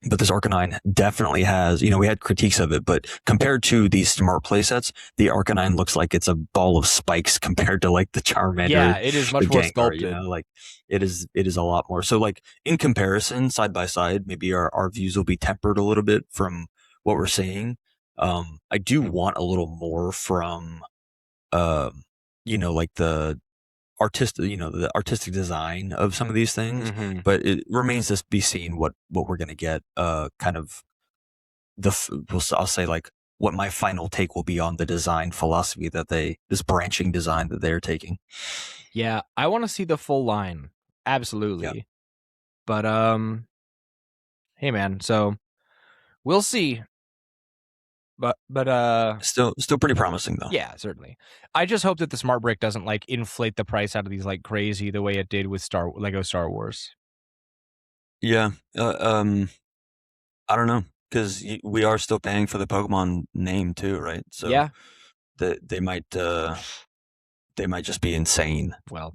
But this Arcanine definitely has, we had critiques of it, but compared to these smart playsets, the Arcanine looks like it's a ball of spikes compared to like the Charmander, Yeah, it is much the more Gengar, sculpted. like it is a lot more. So like in comparison, side by side, maybe our views will be tempered a little bit from what we're seeing. I do want a little more from, like the artistic design of some of these things, but it remains to be seen what we're going to get, kind of I'll say like what my final take will be on the design philosophy this branching design that they're taking. Yeah, I want to see the full line. Absolutely. Yeah. But hey man, so we'll see. But Still pretty promising though. Yeah, certainly. I just hope that the smart brick doesn't like inflate the price out of these like crazy the way it did with Lego Star Wars. Yeah. I don't know, because we are still paying for the Pokemon name too, right? So yeah, they might just be insane. Well,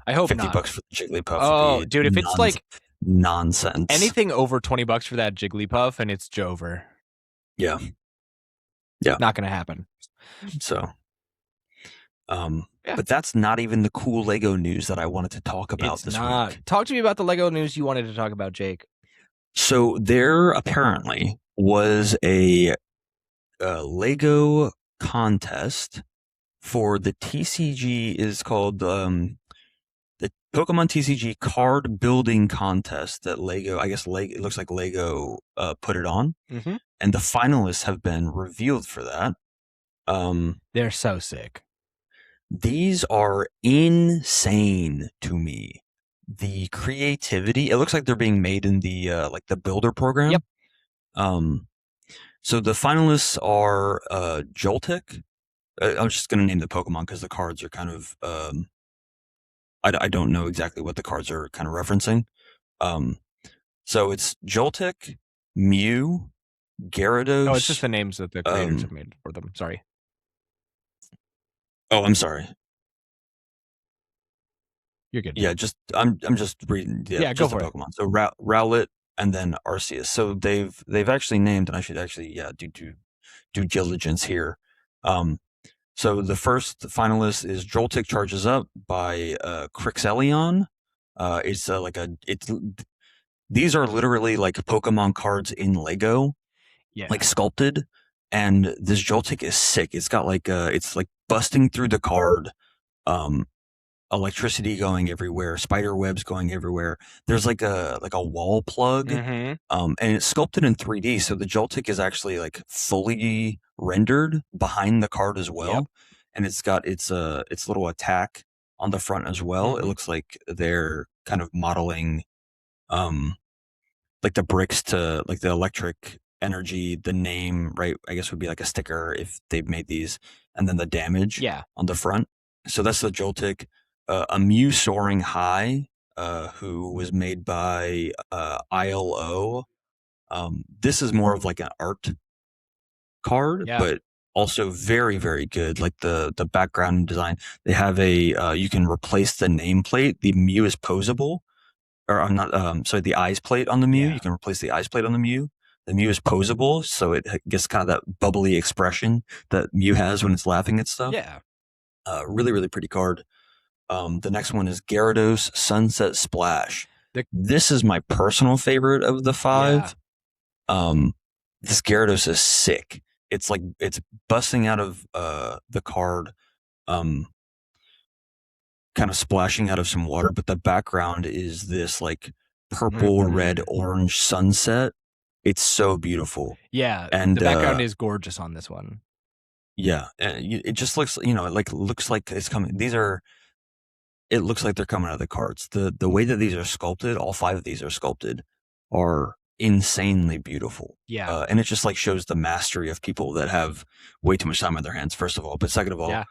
I hope $50 not. for the Jigglypuff. Oh, dude, if it's like nonsense, anything over $20 for that Jigglypuff, and it's Jover. Yeah. Not gonna happen. So, but that's not even the cool Lego news that I wanted to talk about this week. Talk to me about the Lego news you wanted to talk about, Jake. So there apparently was a Lego contest for the TCG, is called the Pokemon TCG card building contest that Lego, it looks like Lego put it on, and the finalists have been revealed for that. They're so sick. These are insane to me. The creativity, it looks like they're being made in the like the builder program. Yep. So the finalists are Joltik. I'm just going to name the Pokemon because the cards are kind of I don't know exactly what the cards are kind of referencing. So it's Joltik, Mew, Gyarados. Oh, it's just the names that the creators have made for them. Sorry. Oh, I'm sorry. You're good. Yeah, I'm just reading. Yeah, go just for the Pokemon. So Rowlet and then Arceus. So they've actually named, and I should actually do due diligence here. So the first finalist is Joltik Charges Up by Crixelion. These are literally like Pokemon cards in Lego, like sculpted. And this Joltik is sick. It's got like it's like busting through the card, electricity going everywhere, spider webs going everywhere. There's like a wall plug, and it's sculpted in 3D. So the Joltik is actually like fully rendered behind the card as well, and it's got its little attack on the front as well. It looks like they're kind of modeling, like the bricks to like the electric energy. The name, right, I guess would be like a sticker if they've made these, and then the damage on the front. So that's the Joltik. A Mew Soaring High, who was made by ILO. This is more of like an art card, but also very, very good. Like the background design, they have you can replace the nameplate. The Mew is posable, or I'm not. Sorry, the eyes plate on the Mew. You can replace the eyes plate on the Mew. The Mew is posable, so it gets kind of that bubbly expression that Mew has when it's laughing at stuff. Really, really pretty card. The next one is Gyarados Sunset Splash. This is my personal favorite of the 5. This Gyarados is sick. It's like it's busting out of the card, kind of splashing out of some water, but the background is this like purple, red, orange sunset. It's so beautiful. Yeah, and the background is gorgeous on this one. Yeah, and it just looks, looks like it's coming. It looks like they're coming out of the cards. The way that these are sculpted, all 5 of these are sculpted, are insanely beautiful. And it just like shows the mastery of people that have way too much time on their hands, first of all. But second of all,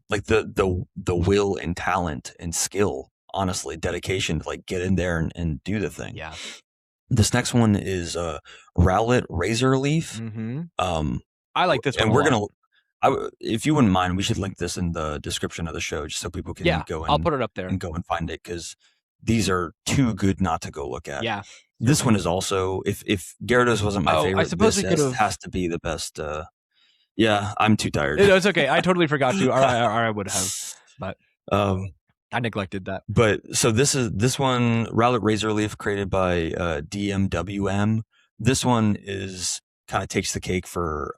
like the will and talent and skill, honestly, dedication to like get in there and do the thing. This next one is Rowlet Razor Leaf. I like this one. And we're gonna. If you wouldn't mind, we should link this in the description of the show just so people can go and I'll put it up there and go and find it, because these are too good not to go look at. This one is also, if Gyarados wasn't my favorite, I suppose this we could have. has to be the best. Yeah, I'm too tired. No, it's okay. I totally forgot to, or I would have, but I neglected that. But so this one, Rowlet Razor Leaf, created by DMWM. This one is kind of takes the cake for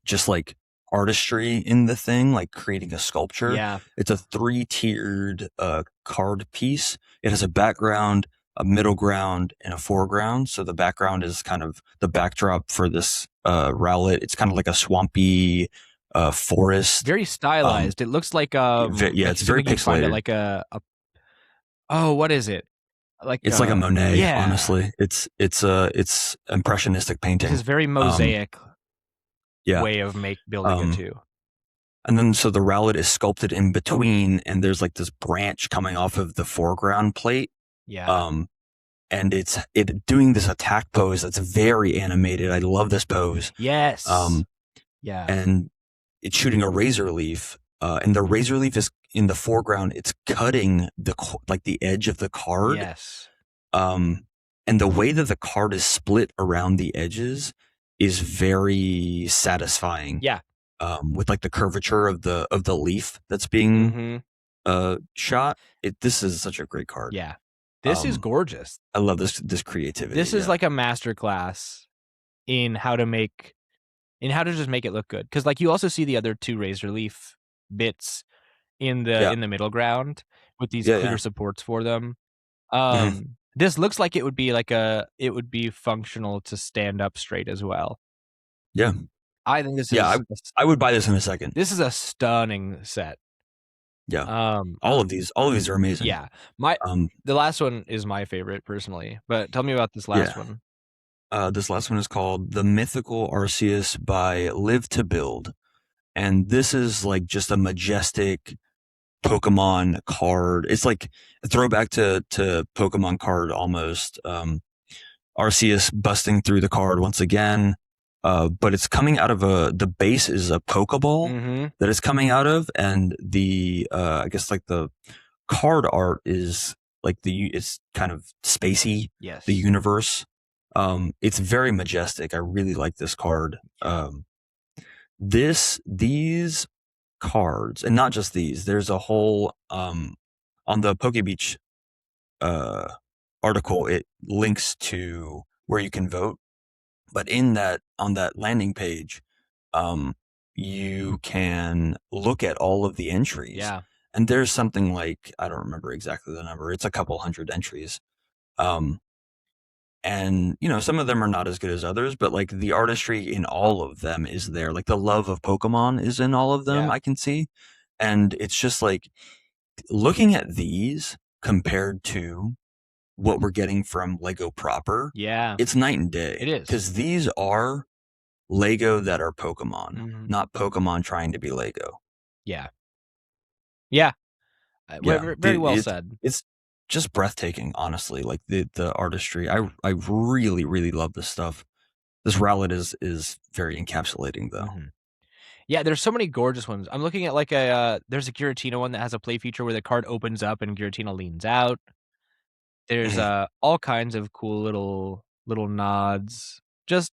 just like artistry in the thing, like creating a sculpture. Yeah. It's a 3-tiered card piece. It has a background, a middle ground, and a foreground. So the background is kind of the backdrop for this Rowlet. It's kind of like a swampy forest. Very stylized. It looks like yeah, it's very pixelated. Like a what is it? Like it's like a Monet. Yeah. Honestly, it's impressionistic painting. This is very mosaic. Yeah. Way of building it too. And then so the Rowlet is sculpted in between, and there's like this branch coming off of the foreground plate. Yeah. And it's doing this attack pose that's very animated. I love this pose. Yes. Yeah. And it's shooting a Razor Leaf, and the Razor Leaf is in the foreground. It's cutting the edge of the card. Yes. And the way that the card is split around the edges is very satisfying. Yeah. With like the curvature of the leaf that's being shot. This is such a great card. Yeah. This is gorgeous. I love this creativity. This is like a masterclass in how to just make it look good. Because like you also see the other 2 Razor Leaf bits in the middle ground with these clear supports for them. This looks like it would be functional to stand up straight as well. Yeah. I think this is. Yeah, I would buy this in a second. This is a stunning set. Yeah. All of these are amazing. Yeah. The last one is my favorite personally, but tell me about this last one. This last one is called The Mythical Arceus by Live to Build. And this is like just a majestic Pokemon card. It's like a throwback to Pokemon card almost. Arceus busting through the card once again. But it's coming out of the base is a Pokeball that it's coming out of, and the I guess like the card art is like it's kind of spacey. Yes. The universe. It's very majestic. I really like this card. These cards, and not just these. There's a whole on the PokeBeach article. It links to where you can vote. But on that landing page, you can look at all of the entries. Yeah. And there's something like, I don't remember exactly the number. It's a couple hundred entries. And, some of them are not as good as others, but like the artistry in all of them is there. Like the love of Pokemon is in all of them, I can see. And it's just like looking at these compared to what we're getting from Lego proper. Yeah. It's night and day. It is. Because these are Lego that are Pokemon, not Pokemon trying to be Lego. Yeah. Yeah. Very well said. It's just breathtaking, honestly. Like the artistry. I really, really love this stuff. This Rowlet is very encapsulating though. Yeah, there's so many gorgeous ones. I'm looking at like there's a Giratina one that has a play feature where the card opens up and Giratina leans out. There's all kinds of cool little nods. Just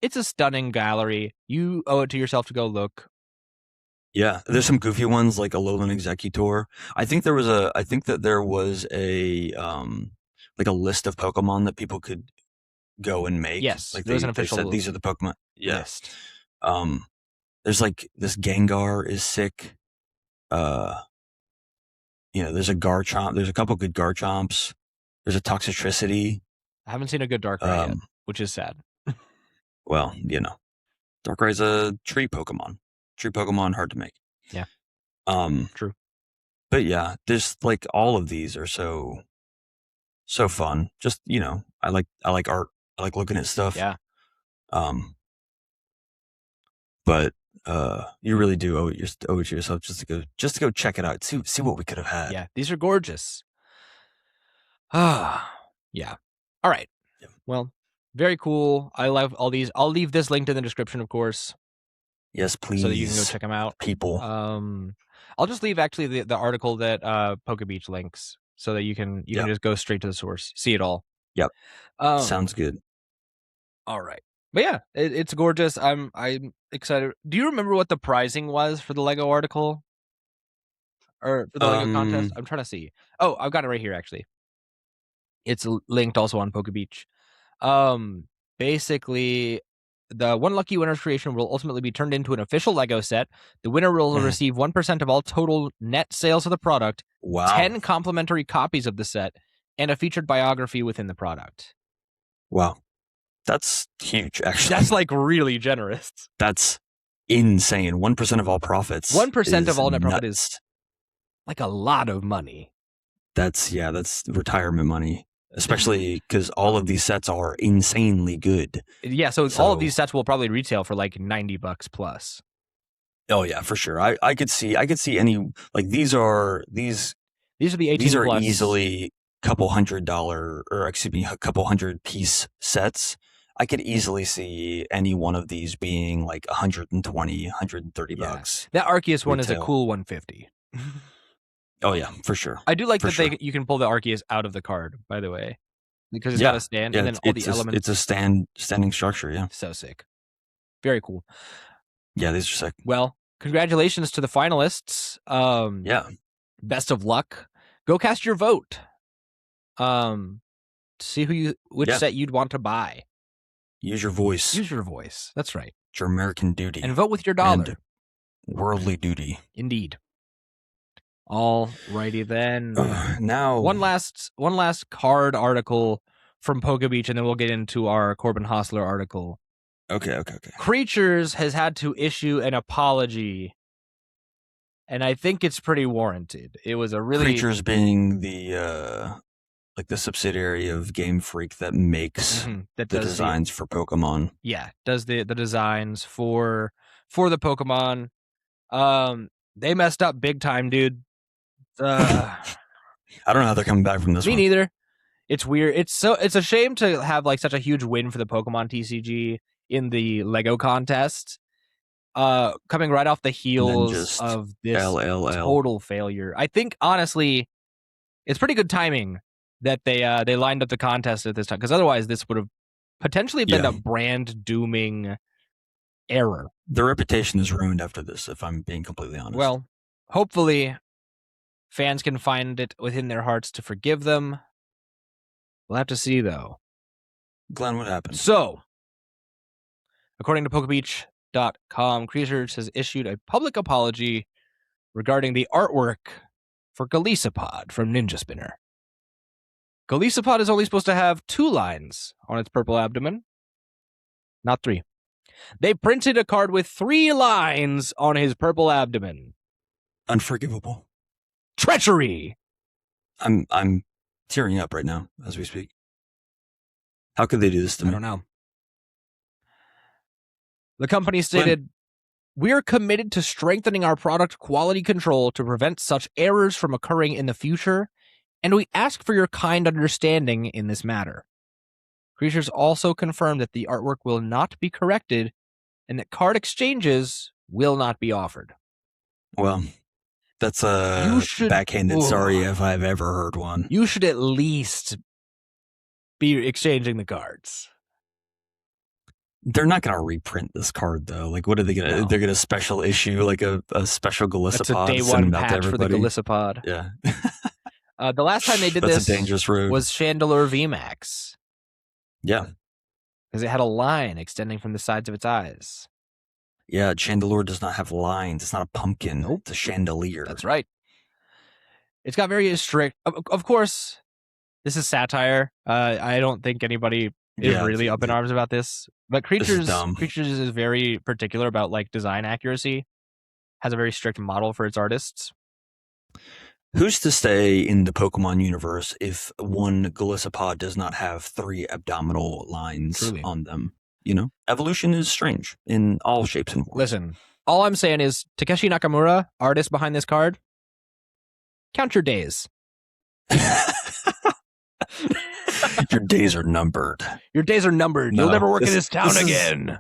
it's a stunning gallery. You owe it to yourself to go look. Yeah, there's some goofy ones like Alolan Executor. I think that there was a like a list of Pokemon that people could go and make. Yes, like there's an official they said these are the Pokemon list. There's like this Gengar is sick. There's a Garchomp. There's a couple good Garchomps. There's a Toxicity. I haven't seen a good Darkrai yet, which is sad. Well, Darkrai's a tree Pokemon. Tree Pokemon, hard to make. Yeah. True. But yeah, there's like all of these are so fun. Just I like art. I like looking at stuff. Yeah. But you really do owe it to yourself just to go check it out. See what we could have had. Yeah, these are gorgeous. Yeah. All right. Yeah. Well, very cool. I love all these. I'll leave this linked in the description, of course. Yes, please. So that you can go check them out. People. I'll just leave actually the article that PokeBeach links so that you can just go straight to the source, see it all. Yep. Sounds good. All right. But yeah, it's gorgeous. I'm excited. Do you remember what the pricing was for the Lego article? Or for the Lego contest? I'm trying to see. Oh, I've got it right here, actually. It's linked also on PokeBeach. Basically, the one lucky winner's creation will ultimately be turned into an official Lego set. The winner will receive 1% of all total net sales of the product, 10 complimentary copies of the set, and a featured biography within the product. Wow. That's huge, actually. That's like really generous. That's insane. 1% of all profits. 1% of all net profit is like a lot of money. That's retirement money, especially because all of these sets are insanely good. Yeah, so all of these sets will probably retail for like $90 plus. Oh yeah, for sure. I could see any, like, these are the 18 these are plus. easily a couple $100 a couple 100 piece sets. I could easily see any one of these being like 120, 130 bucks. That Arceus one is a cool 150. Oh yeah, for sure. I do like that you can pull the Arceus out of the card, by the way, because it's got a stand and then all the elements. It's a standing structure. Yeah, so sick, very cool. Yeah, these are sick. Well, congratulations to the finalists. Best of luck. Go cast your vote. See which set you'd want to buy. Use your voice. Use your voice. That's right. It's your American duty. And vote with your dollar. And worldly duty. Indeed. All righty then. Now one last card article from PokeBeach, and then we'll get into our Corbin Hostler article. Okay. Creatures has had to issue an apology, and I think it's pretty warranted. It was a really Creatures being the the subsidiary of Game Freak that makes the designs for Pokemon. Yeah, does the designs for the Pokemon. They messed up big time, dude. I don't know how they're coming back from this one. Me neither. It's weird. It's a shame to have like such a huge win for the Pokemon TCG in the Lego contest, coming right off the heels of this total failure. I think honestly, it's pretty good timing that they lined up the contest at this time, because otherwise this would have potentially been a brand dooming error. Their reputation is ruined after this, if I'm being completely honest. Well, hopefully fans can find it within their hearts to forgive them. We'll have to see, though. Glenn, what happened? So, according to PokeBeach.com, Creatures has issued a public apology regarding the artwork for Golisopod from Ninja Spinner. Golisopod is only supposed to have 2 lines on its purple abdomen, not 3. They printed a card with 3 lines on his purple abdomen. Unforgivable. Treachery. I'm tearing up right now as we speak. How could they do this to me? I don't know. The company stated, "We are committed to strengthening our product quality control to prevent such errors from occurring in the future, and we ask for your kind understanding in this matter." Creatures also confirmed that the artwork will not be corrected and that card exchanges will not be offered. Well, that's a backhanded sorry if I've ever heard one. You should at least be exchanging the cards. They're not going to reprint this card, though. Like, what are they going to? No. They're going to special issue, like a special Golisopod. That's a day one patch for the Golisopod. Yeah. The last time they did this a dangerous road. Was Chandelure VMAX. Yeah. Because it had a line extending from the sides of its eyes. Yeah, Chandelure does not have lines. It's not a pumpkin. Nope. It's a chandelier. That's right. It's got very strict... Of course, this is satire. I don't think anybody is really up in arms about this. But Creatures is very particular about like design accuracy. Has a very strict model for its artists. Who's to stay in the Pokemon universe if one Golisopod does not have 3 abdominal lines on them? You know, evolution is strange in all shapes and forms. Listen, all I'm saying is Takeshi Nakamura, artist behind this card, count your days. Your days are numbered. Your days are numbered. You'll never work in this town again.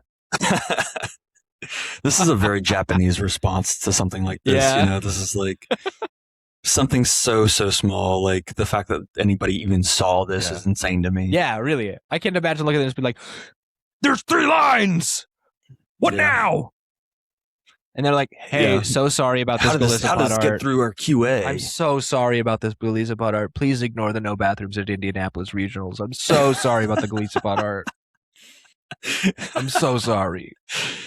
This is a very Japanese response to something like this. Yeah. You know, this is like Something so small, like the fact that anybody even saw this is insane to me. Yeah, really. I can't imagine looking at this and be like, "There's 3 lines. What now?" And they're like, "Hey, so sorry about this Golisopod How does this art. get through our QA? I'm so sorry about this Golisopod art. Please ignore the no bathrooms at Indianapolis regionals. I'm so sorry about the Golisopod art. I'm so sorry.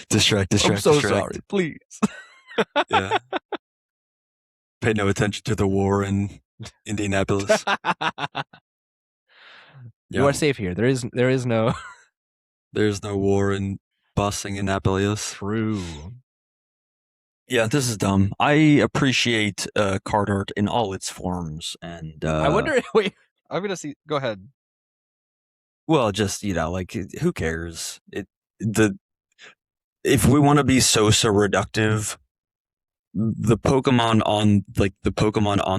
Distract. I'm so sorry. Please." Yeah. Pay no attention to the war in Indianapolis. You are safe here. There is no. There's no war in Boston, Annapolis. True. Yeah, this is dumb. I appreciate card art in all its forms, and I wonder. Wait, I'm gonna see. Go ahead. Well, just like, who cares? If we want to be so reductive, the Pokemon on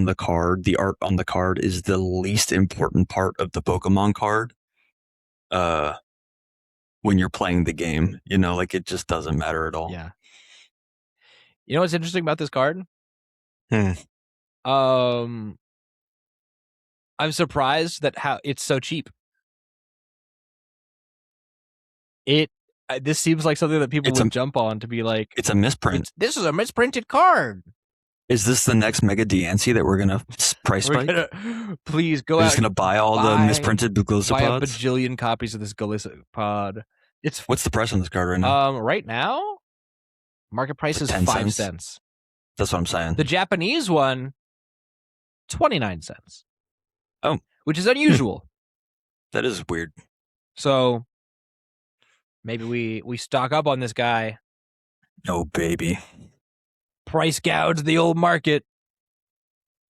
the card, the art on the card is the least important part of the Pokemon card. When you're playing the game, like, it just doesn't matter at all. Yeah. You know what's interesting about this card? I'm surprised that how it's so cheap. This seems like something that people would jump on to be like, it's a misprint. This is a misprinted card. Is this the next Mega Diancie that we're gonna price spike? Please go we're out. Just gonna buy all the misprinted Galisopods? Buy a bajillion copies of this Galisopod. What's the price on this card right now? Right now, market price is 5 cents. That's what I'm saying. The Japanese one, 29 cents. Oh, which is unusual. That is weird. So maybe we stock up on this guy. Oh, baby. Price gouge the old market.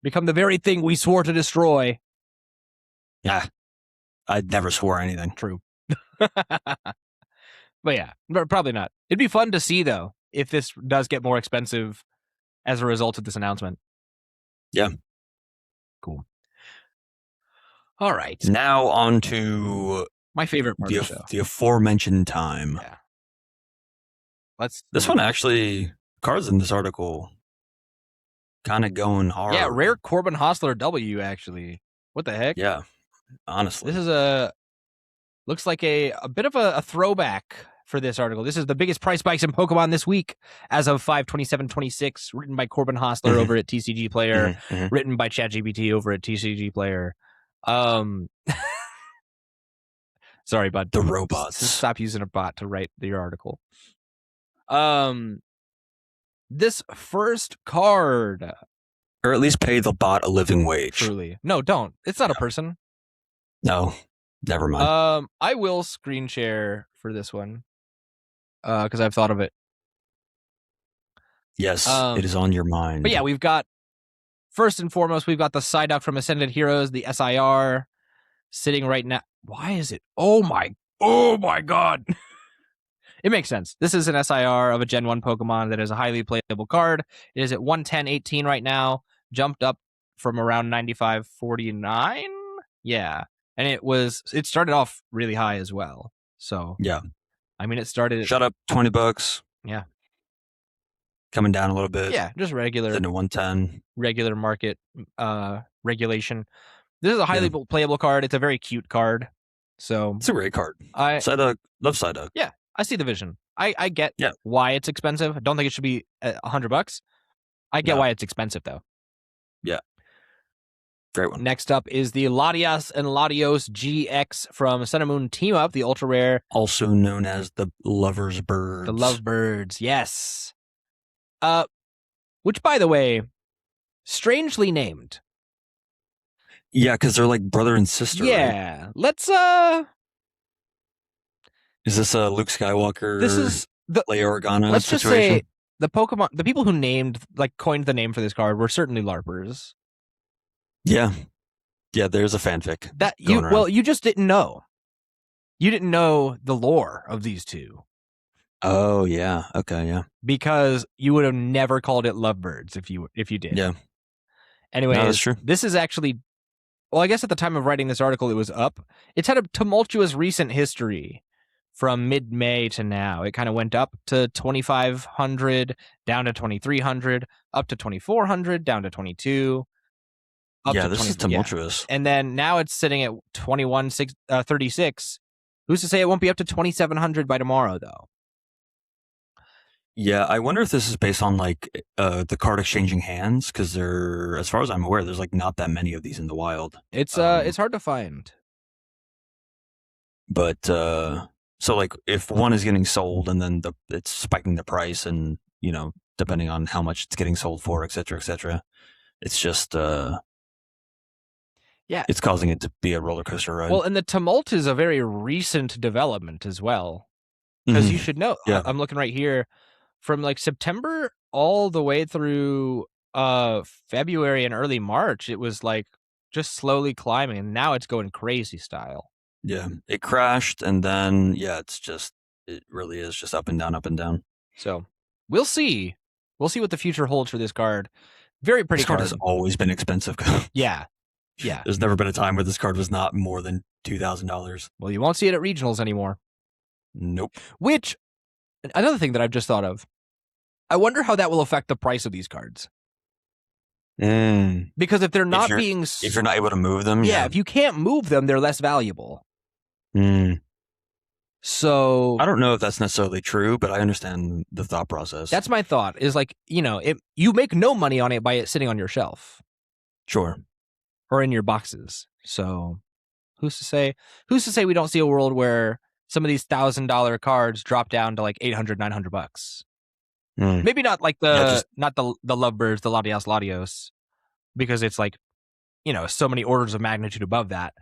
Become the very thing we swore to destroy. Yeah. I'd never swore anything. True. But yeah, probably not. It'd be fun to see, though, if this does get more expensive as a result of this announcement. Yeah. Cool. All right. Now on to my favorite part of the show. The aforementioned time. Yeah. This one actually, cards in this article kind of going hard. Yeah, rare Corbin Hostler W, actually. What the heck? Yeah, honestly. This is looks like a bit of a throwback for this article. This is the biggest price spikes in Pokemon this week as of 5/27/26, written by Corbin Hostler over at TCG Player, written by ChatGPT over at TCG Player. Sorry, bud. The robots. Just stop using a bot to write your article. This first card, or at least pay the bot a living wage. Truly, no, don't. It's not a person. No, never mind. I will screen share for this one, because I've thought of it. Yes, it is on your mind. But yeah, we've got, first and foremost, we've got the Psyduck from Ascended Heroes, the SIR, sitting right now. Why is it? Oh my God. It makes sense. This is an SIR of a Gen 1 Pokemon that is a highly playable card. It is at 110.18 right now, jumped up from around 95.49. Yeah. And it started off really high as well. So, yeah. I mean, it started. Shut up, $20. Yeah. Coming down a little bit. Yeah, just regular. Into 110. Regular market regulation. This is a highly playable card. It's a very cute card. So it's a great card. Psyduck, love Psyduck. Yeah, I see the vision. I get why it's expensive. I don't think it should be $100. I get why it's expensive, though. Yeah. Great one. Next up is the Latias and Latios GX from Sun and Moon Team Up, the ultra rare. Also known as the Lover's Birds. The Lovebirds, yes. Which, by the way, strangely named. Yeah, because they're like brother and sister. Yeah. Right? Let's Is this a Luke Skywalker? This is the Leia Organa let's situation? Just say the people who coined the name for this card were certainly LARPers. Yeah. Yeah, there's a fanfic. You just didn't know. You didn't know the lore of these two. Oh, yeah. Okay, yeah. Because you would have never called it Lovebirds if you did. Yeah. Anyway, that's true. This is actually, well, I guess at the time of writing this article, it was up. It's had a tumultuous recent history from mid-May to now. It kind of went up to 2,500, down to 2,300, up to 2,400, down to 22. up yeah, to this 20, is tumultuous. And then now it's sitting at 21,36. Who's to say it won't be up to 2,700 by tomorrow, though? Yeah, I wonder if this is based on like the card exchanging hands, because as far as I'm aware, there's like not that many of these in the wild. It's hard to find. But so like if one is getting sold and then it's spiking the price, and depending on how much it's getting sold for, et cetera, it's just it's causing it to be a roller coaster ride. Well, and the tumult is a very recent development as well, because you should know. Yeah. I'm looking right here from like September all the way through February and early March. It was like just slowly climbing, and now it's going crazy style. Yeah, it crashed, and then it really is just up and down, up and down. So we'll see what the future holds for this card. Very pretty This card has always been expensive. Yeah. There's never been a time where this card was not more than $2,000. Well, you won't see it at regionals anymore. Nope. Which, another thing that I've just thought of, I wonder how that will affect the price of these cards. Because if they're not if you're not able to move them, if you can't move them, they're less valuable. So I don't know if that's necessarily true, but I understand the thought process. That's my thought. Is like, you make no money on it by it sitting on your shelf. Sure. Or in your boxes. So who's to say we don't see a world where some of these $1,000 cards drop down to like $800-$900? Maybe not like not the Lovebirds, the Latios, because it's like, so many orders of magnitude above that.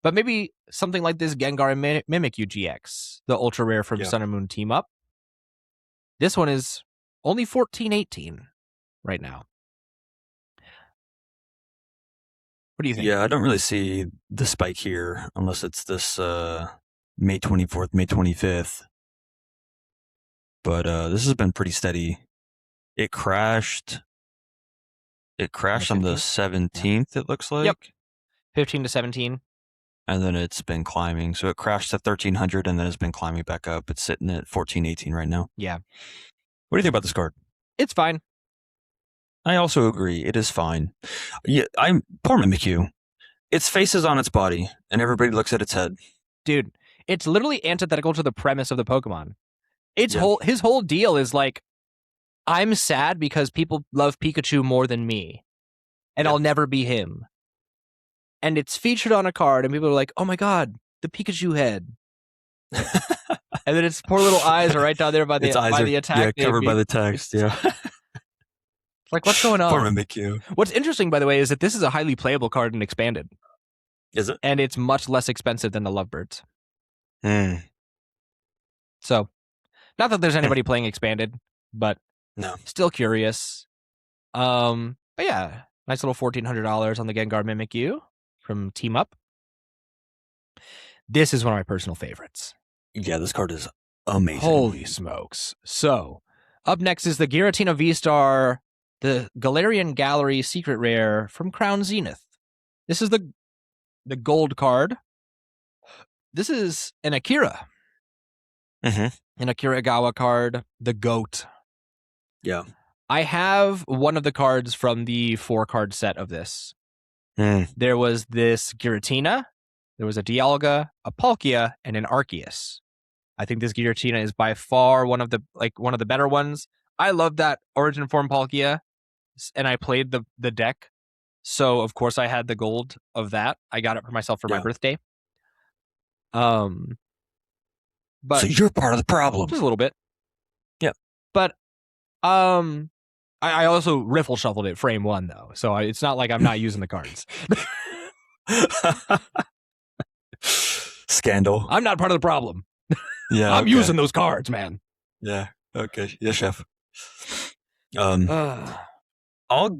But maybe something like this Gengar and Mimikyu GX, the ultra rare from Sun and Moon Team Up. This one is only $14.18 right now. What do you think? Yeah, I don't really see the spike here unless it's this May 24th, May 25th. But this has been pretty steady. It crashed on the 17th, it looks like. Yep. 15 to 17. And then it's been climbing. So it crashed to 1,300 and then it's been climbing back up. It's sitting at 14.18 right now. Yeah. What do you think about this card? It's fine. I also agree. It is fine. Yeah, poor Mimikyu. Its face is on its body, and everybody looks at its head. Dude, it's literally antithetical to the premise of the Pokemon. His whole deal is like, I'm sad because people love Pikachu more than me, and I'll never be him. And it's featured on a card, and people are like, oh my god, the Pikachu head. And then its poor little eyes are right down there by the attack. Yeah, covered by the text, yeah. Like, what's going on? Poor Mimikyu. What's interesting, by the way, is that this is a highly playable card in Expanded. Is it? And it's much less expensive than the Lovebirds. So, not that there's anybody playing Expanded, but still curious. But yeah, nice little $1,400 on the Gengar Mimikyu from Team Up. This is one of my personal favorites. Yeah, this card is amazing. Holy smokes. So, up next is the Giratina V-Star, the Galarian Gallery Secret Rare from Crown Zenith. This is the gold card. This is an Akira. An Akira Gawa card, the GOAT. Yeah. I have one of the cards from the 4-card set of this. There was this Giratina, there was a Dialga, a Palkia, and an Arceus. I think this Giratina is by far one of the better ones. I love that Origin Form Palkia, and I played the deck, so of course I had the gold of that. I got it for myself for my birthday. But so you're part of the problem, just a little bit. Yeah, but I also riffle shuffled it frame 1 though, so it's not like I'm not using the cards. Scandal. I'm not part of the problem. Yeah, I'm using those cards, man. Yeah. Okay. Yeah, chef. I'm of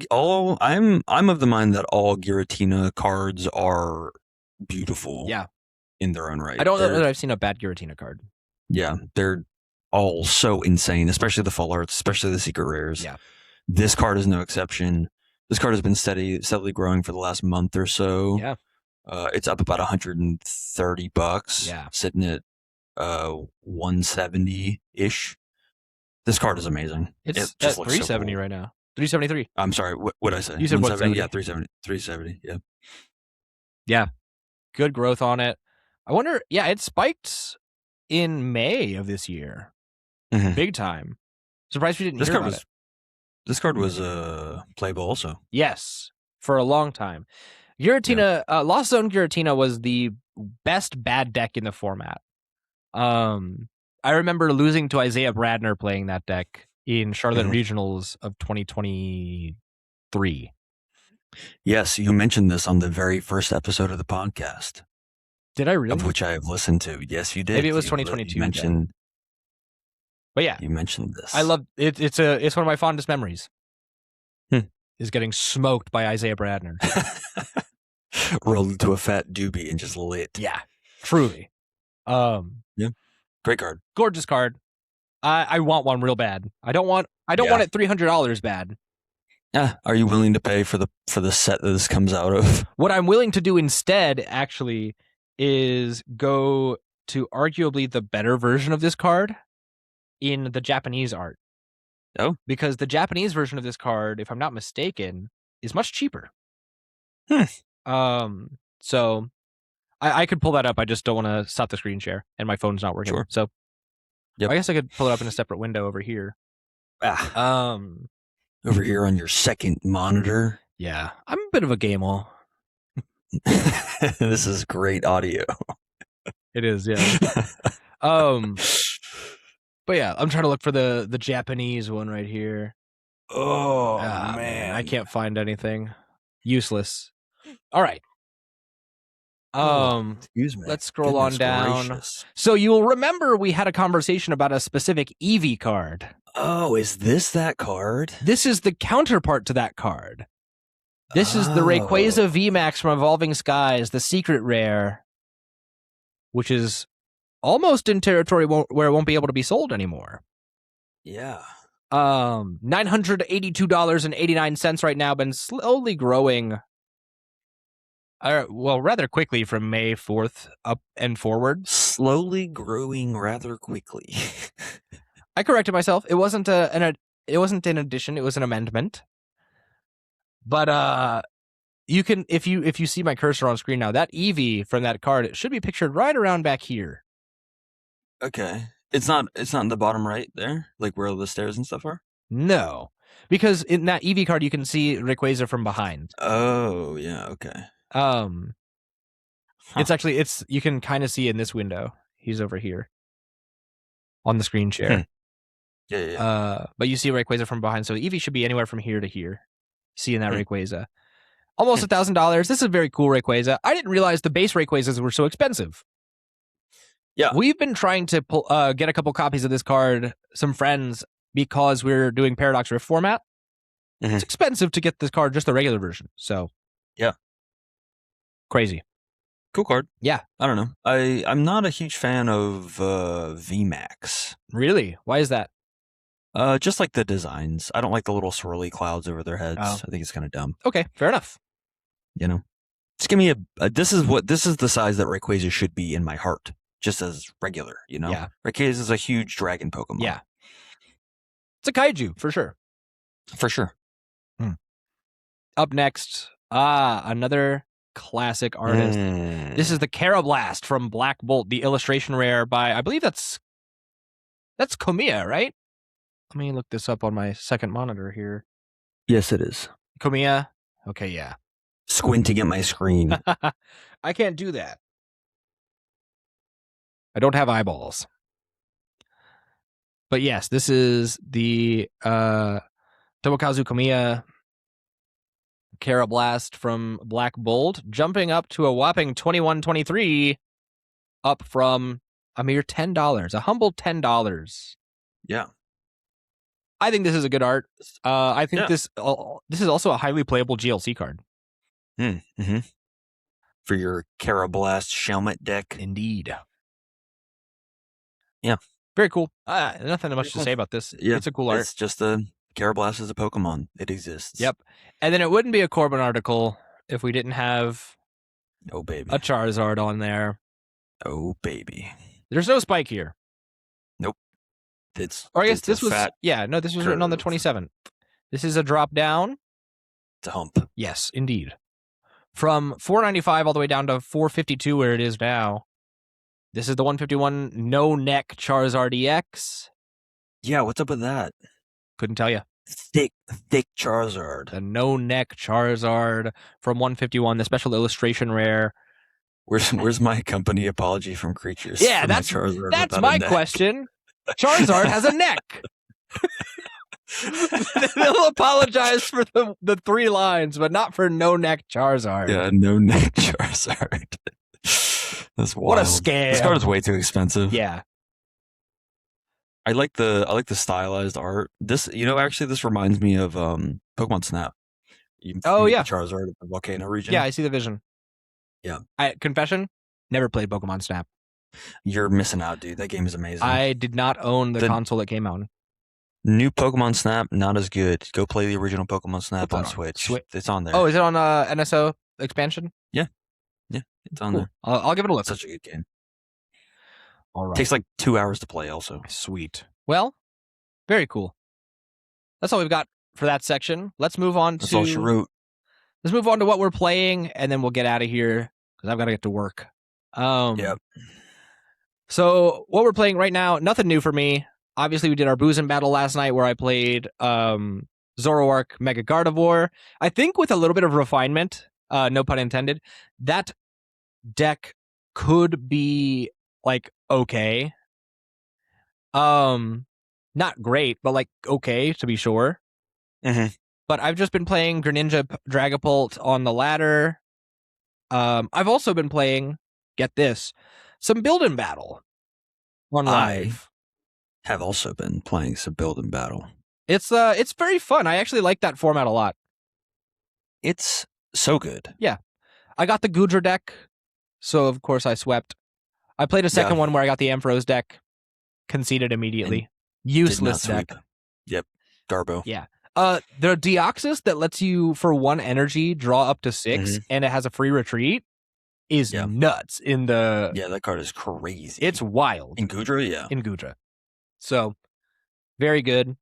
the mind that all Giratina cards are beautiful. Yeah. In their own right. I don't know that I've seen a bad Giratina card. Yeah, they're all so insane, especially the full arts, especially the secret rares. Yeah. This card is no exception. This card has been steadily growing for the last month or so. Yeah. It's up about $130. Yeah. Sitting at 170-ish. This card is amazing. It's at 370 right now. 373. I'm sorry. What did I say? You said 170? 170. Yeah, 370. 370. Yeah. Yeah. Good growth on it. I wonder, yeah, it spiked in May of this year. Mhm. Big time. Surprised we didn't hear about it. This card was playable also. Yes, for a long time. Giratina, Lost Zone Giratina was the best bad deck in the format. I remember losing to Isaiah Bradner playing that deck in Charlotte Regionals of 2023. Yes, you mentioned this on the very first episode of the podcast. Did I really? Of which I have listened to. Yes, you did. Maybe it was 2022. You mentioned, but yeah, you mentioned this. I love it. It's one of my fondest memories. Is getting smoked by Isaiah Bradner. Rolled into a fat doobie and just lit. Yeah, truly. Yeah, great card. Gorgeous card. I want one real bad. I don't want it $300 bad. Are you willing to pay for the set that this comes out of? What I'm willing to do instead, actually, is go to arguably the better version of this card in the Japanese art. Oh, because the Japanese version of this card, if I'm not mistaken, is much cheaper. So I could pull that up. I just don't want to stop the screen share, and my phone's not working. Sure. So yep. I guess I could pull it up in a separate window over here. Over here on your second monitor. Yeah, I'm a bit of a gamer. This is great audio. It is, yeah. But yeah, I'm trying to look for the Japanese one right here. Oh, man. I can't find anything. Useless. All right. Excuse me. Let's scroll on down. So you'll remember we had a conversation about a specific Eevee card. Oh, is this that card? This is the counterpart to that card. This is the Rayquaza VMAX from Evolving Skies, the secret rare, which is almost in territory where it won't be able to be sold anymore. Yeah. $982.89 right now, been slowly growing. Rather quickly from May 4th up and forward. Slowly growing rather quickly. I corrected myself. It wasn't an addition. It was an amendment. But you can, if you see my cursor on screen now, that Eevee from that card, it should be pictured right around back here. Okay. It's not in the bottom right there, like where the stairs and stuff are? No, because in that Eevee card you can see Rayquaza from behind. Oh yeah, okay. It's actually you can kind of see in this window. He's over here on the screen share. Yeah. But you see Rayquaza from behind, so Eevee should be anywhere from here to here. Seeing that Rayquaza, almost $1,000. This is a very cool Rayquaza. I didn't realize the base Rayquazas were so expensive. Yeah, we've been trying to get a couple copies of this card, some friends, because we're doing Paradox Rift format. It's expensive to get this card, just the regular version. So yeah, crazy. Cool card. Yeah. I don't know. I'm not a huge fan of VMAX. Really? Why is that? Just like the designs. I don't like the little swirly clouds over their heads. Oh. I think it's kind of dumb. Okay, fair enough. You know, just give me this is the size that Rayquaza should be in my heart, just as regular. You know, yeah. Rayquaza is a huge dragon Pokemon. Yeah, it's a kaiju for sure. For sure. Up next, another classic artist. This is the Carablast from Black Bolt, the illustration rare by, I believe that's Komiya, right? Let me look this up on my second monitor here. Yes, it is. Komiya? Okay, yeah. Squinting at my screen. I can't do that. I don't have eyeballs. But yes, this is the Tomokazu Komiya Carablast from Black Bolt, jumping up to a whopping $21.23, up from a mere $10, a humble $10. Yeah. I think this is a good art. I think this is also a highly playable GLC card. Mm-hmm. For your Carablast Shelmet deck. Indeed. Yeah. Very cool. Nothing much to say about this. Yeah. It's a cool art. It's just Carablast is a Pokemon. It exists. Yep. And then it wouldn't be a Corbin article if we didn't have a Charizard on there. Oh, baby. There's no spike here. Nope. Or I guess this was fat. Yeah, no, this was written on the 27th. This is a drop down. It's a hump. Yes, indeed. From $4.95 all the way down to $4.52 where it is now. This is the 151 no neck Charizard EX. Yeah, what's up with that? Couldn't tell you. Thick Charizard. The no neck Charizard from 151, the special illustration rare. Where's my company apology from creatures? Yeah, that's my question. Charizard has a neck. They'll apologize for the 3 lines, but not for no neck Charizard. Yeah, no neck Charizard. That's wild. What a scam. This card is way too expensive. Yeah. I like the stylized art. This this reminds me of Pokemon Snap. You yeah. Charizard at the volcano region. Yeah, I see the vision. Yeah. Confession, never played Pokemon Snap. You're missing out, dude. That game is amazing. I did not own the console that came out. New Pokemon Snap, not as good. Go play the original Pokemon Snap on Switch. It's on there. Oh, is it on NSO expansion? Yeah. Yeah, it's on there. I'll give it a look. Such a good game. All right. Takes like 2 hours to play also. Sweet. Well, very cool. That's all we've got for that section. Let's move on That's all she wrote. Let's move on to what we're playing, and then we'll get out of here because I've got to get to work. Yep. So what we're playing right now, nothing new for me. Obviously, we did our Boozin' battle last night where I played Zoroark Mega Gardevoir. I think with a little bit of refinement, no pun intended, that deck could be like okay. Not great, but like okay to be sure. Mm-hmm. But I've just been playing Greninja Dragapult on the ladder. I've also been playing, get this, some Build-in Battle on live. I have also been playing some Build-in Battle. It's very fun. I actually like that format a lot. It's so good. Yeah. I got the Goodra deck, so of course I swept. I played a second one where I got the Ampharos deck, conceded immediately. Useless deck. Yep. Garbo. Yeah. The Deoxys that lets you, for 1 energy, draw up to 6, and it has a free retreat, is nuts. Yeah, that card is crazy. It's wild. In Goodra, yeah. In Goodra. So, very good.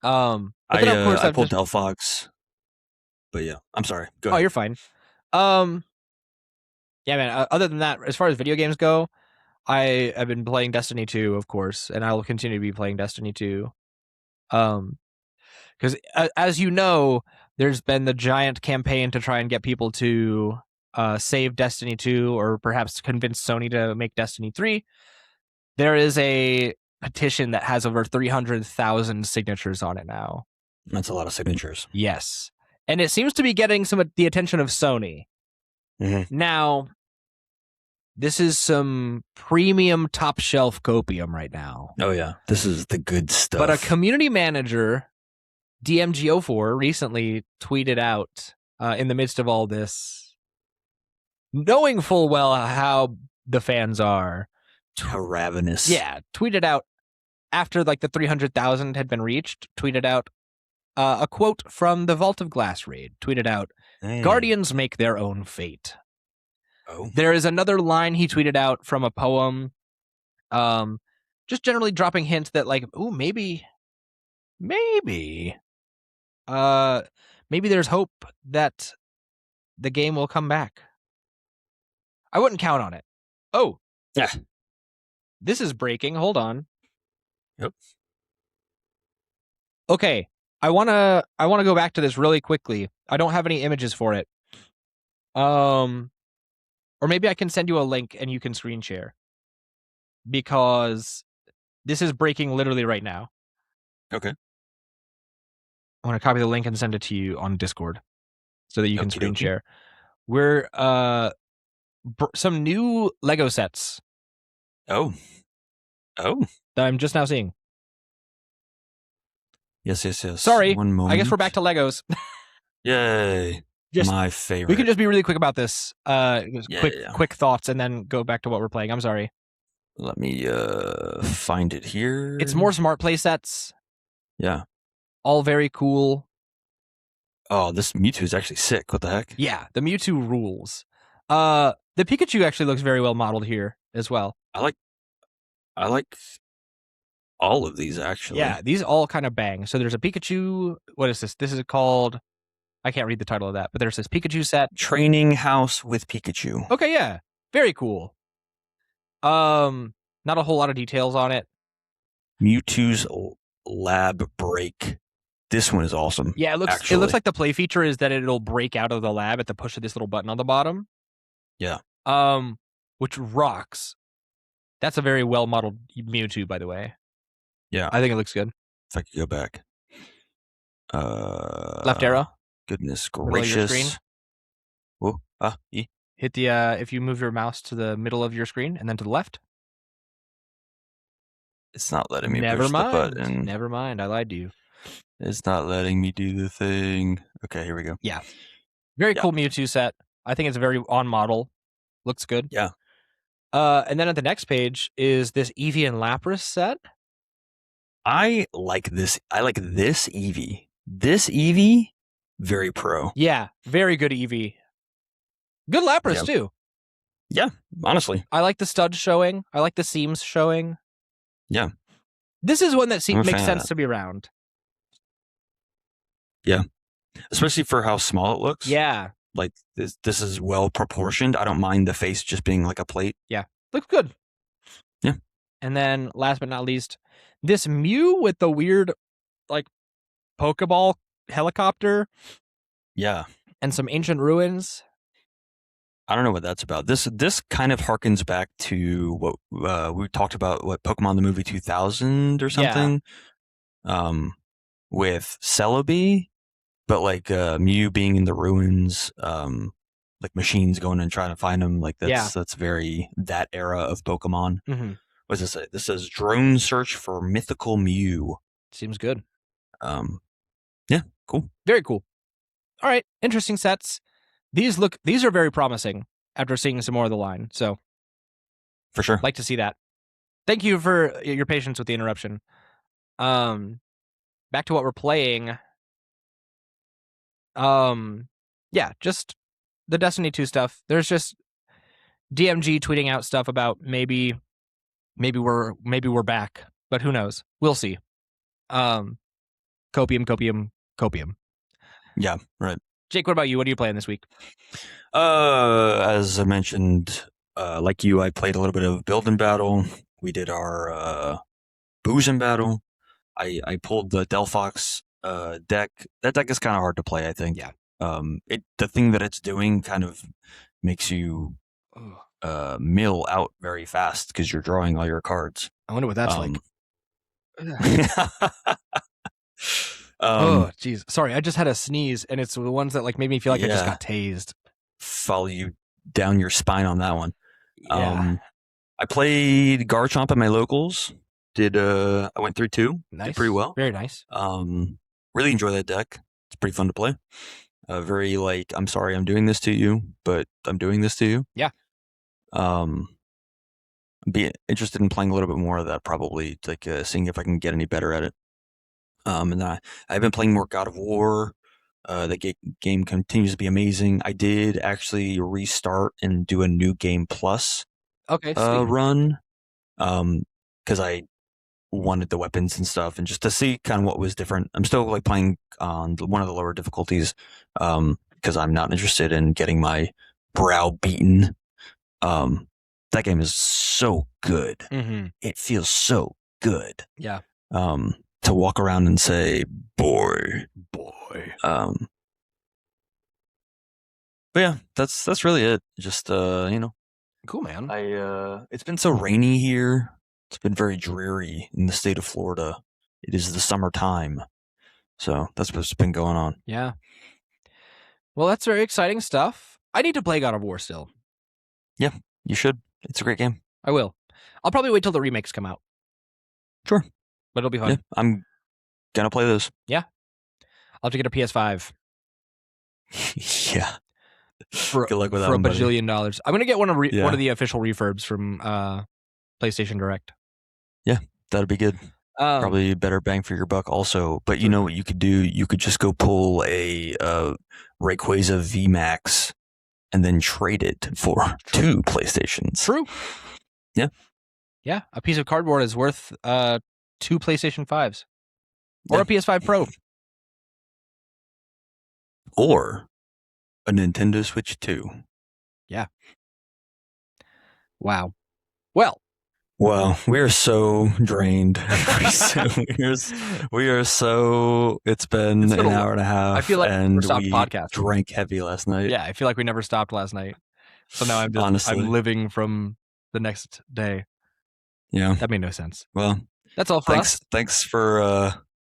I pulled Delphox. But yeah, I'm sorry. Go ahead. Oh, you're fine. Yeah, man, other than that, as far as video games go, I have been playing Destiny 2, of course, and I will continue to be playing Destiny 2. Because as you know, there's been the giant campaign to try and get people to save Destiny 2 or perhaps convince Sony to make Destiny 3. There is a petition that has over 300,000 signatures on it now. That's a lot of signatures. Yes. And it seems to be getting some of the attention of Sony. Mm-hmm. Now, this is some premium top shelf copium right now. Oh, yeah. This is the good stuff. But a community manager, DMGO4, recently tweeted out in the midst of all this, knowing full well how the fans are. How ravenous. Yeah. Tweeted out after like the 300,000 had been reached, tweeted out a quote from the Vault of Glass raid. Tweeted out, Guardians make their own fate. Oh. There is another line he tweeted out from a poem, just generally dropping hints that like, ooh, maybe there's hope that the game will come back. I wouldn't count on it. Oh. Yeah. This is breaking. Hold on. Yep. Okay. I wanna go back to this really quickly. I don't have any images for it. Or maybe I can send you a link and you can screen share. Because this is breaking literally right now. Okay. I want to copy the link and send it to you on Discord so that you can screen share. We're some new Lego sets. Oh. That I'm just now seeing. Yes. Sorry. 1 moment. I guess we're back to Legos. Yay. My favorite. We can just be really quick about this. Quick thoughts and then go back to what we're playing. I'm sorry. Let me find it here. It's more smart play sets. Yeah. All very cool. Oh, this Mewtwo is actually sick. What the heck? Yeah, the Mewtwo rules. The Pikachu actually looks very well modeled here as well. I like all of these, actually. Yeah, these all kind of bang. So there's a Pikachu. What is this? This is called... I can't read the title of that, but there's this Pikachu set. Training House with Pikachu. Okay, yeah. Very cool. Not a whole lot of details on it. Mewtwo's Lab Break. This one is awesome. Yeah, it looks like the play feature is that it'll break out of the lab at the push of this little button on the bottom. Yeah. Which rocks. That's a very well modeled Mewtwo, by the way. Yeah. I think it looks good. If I could go back. Left arrow. Goodness gracious. screen. Oh, Hit the if you move your mouse to the middle of your screen and then to the left. It's not letting me push the button. Never mind. I lied to you. It's not letting me do the thing. Okay, here we go. Yeah. Very cool Mewtwo set. I think it's very on model. Looks good. Yeah. And then at the next page is this Eevee and Lapras set. I like this. I like this Eevee. This Eevee, very pro. Yeah, very good Eevee. Good Lapras too. Yeah, honestly. I like the studs showing. I like the seams showing. Yeah. This is one that makes sense to be around. Yeah. Especially for how small it looks. Yeah. Like this is well proportioned. I don't mind the face just being like a plate. Yeah. Looks good. Yeah. And then last but not least, this Mew with the weird like Pokeball helicopter. Yeah. And some ancient ruins. I don't know what that's about. This kind of harkens back to what we talked about, what Pokemon the movie 2000 or something. Yeah. With Celebi, but like Mew being in the ruins, like machines going and trying to find him. Like that's very that era of Pokemon. Mm-hmm. What does it say? This says drone search for mythical Mew. Seems good. Yeah, cool. Very cool. All right, interesting sets. These are very promising after seeing some more of the line. So, for sure, like to see that. Thank you for your patience with the interruption. Back to what we're playing. Yeah, just the Destiny 2 stuff. There's just DMG tweeting out stuff about maybe we're back, but who knows? We'll see. Copium. Yeah, right. Jake, what about you? What are you playing this week? As I mentioned, like you, I played a little bit of Build and Battle. We did our Booze and Battle. I pulled the Delphox deck. That deck is kind of hard to play, I think. Yeah. The thing that it's doing kind of makes you mill out very fast because you're drawing all your cards. I wonder what that's like. Oh, jeez. Sorry, I just had a sneeze, and it's the ones that like made me feel like I just got tased. Follow you down your spine on that one. Yeah. I played Garchomp at my locals. I went 3-2. Nice. Did pretty well. Very nice. Really enjoy that deck. It's pretty fun to play. Very like, I'm sorry I'm doing this to you, but I'm doing this to you. Yeah. Be interested in playing a little bit more of that, probably, like seeing if I can get any better at it. And then I've been playing more God of War. The game continues to be amazing. I did actually restart and do a new game plus run because I wanted the weapons and stuff and just to see kind of what was different. I'm still like playing on one of the lower difficulties because I'm not interested in getting my brow beaten. That game is so good. Mm-hmm. It feels so good. Yeah. To walk around and say, boy. But yeah, that's really it. Just cool, man. It's been so rainy here. It's been very dreary in the state of Florida. It is the summertime, so that's what's been going on. Yeah. Well, that's very exciting stuff. I need to play God of War still. Yeah, you should. It's a great game. I will. I'll probably wait till the remakes come out. Sure. But it'll be fun. Yeah, I'm gonna play this. Yeah. I'll have to get a PS5. Yeah. Good luck with that one, buddy. $1 I'm gonna get one of the official refurbs from PlayStation Direct. Yeah, that'd be good. Probably better bang for your buck also. But you know what you could do? You could just go pull a Rayquaza VMAX and then trade it for 2 PlayStations. True. Yeah. Yeah, a piece of cardboard is worth 2 PlayStation 5s or a PS5 Pro. Or a Nintendo Switch 2. Yeah. Wow. Well, we are so drained. we are so. It's been an hour and a half. I feel like and we stopped podcasting. Drank heavy last night. Yeah, I feel like we never stopped last night. So now I'm living from the next day. Yeah, that made no sense. Well, that's all for us. Thanks for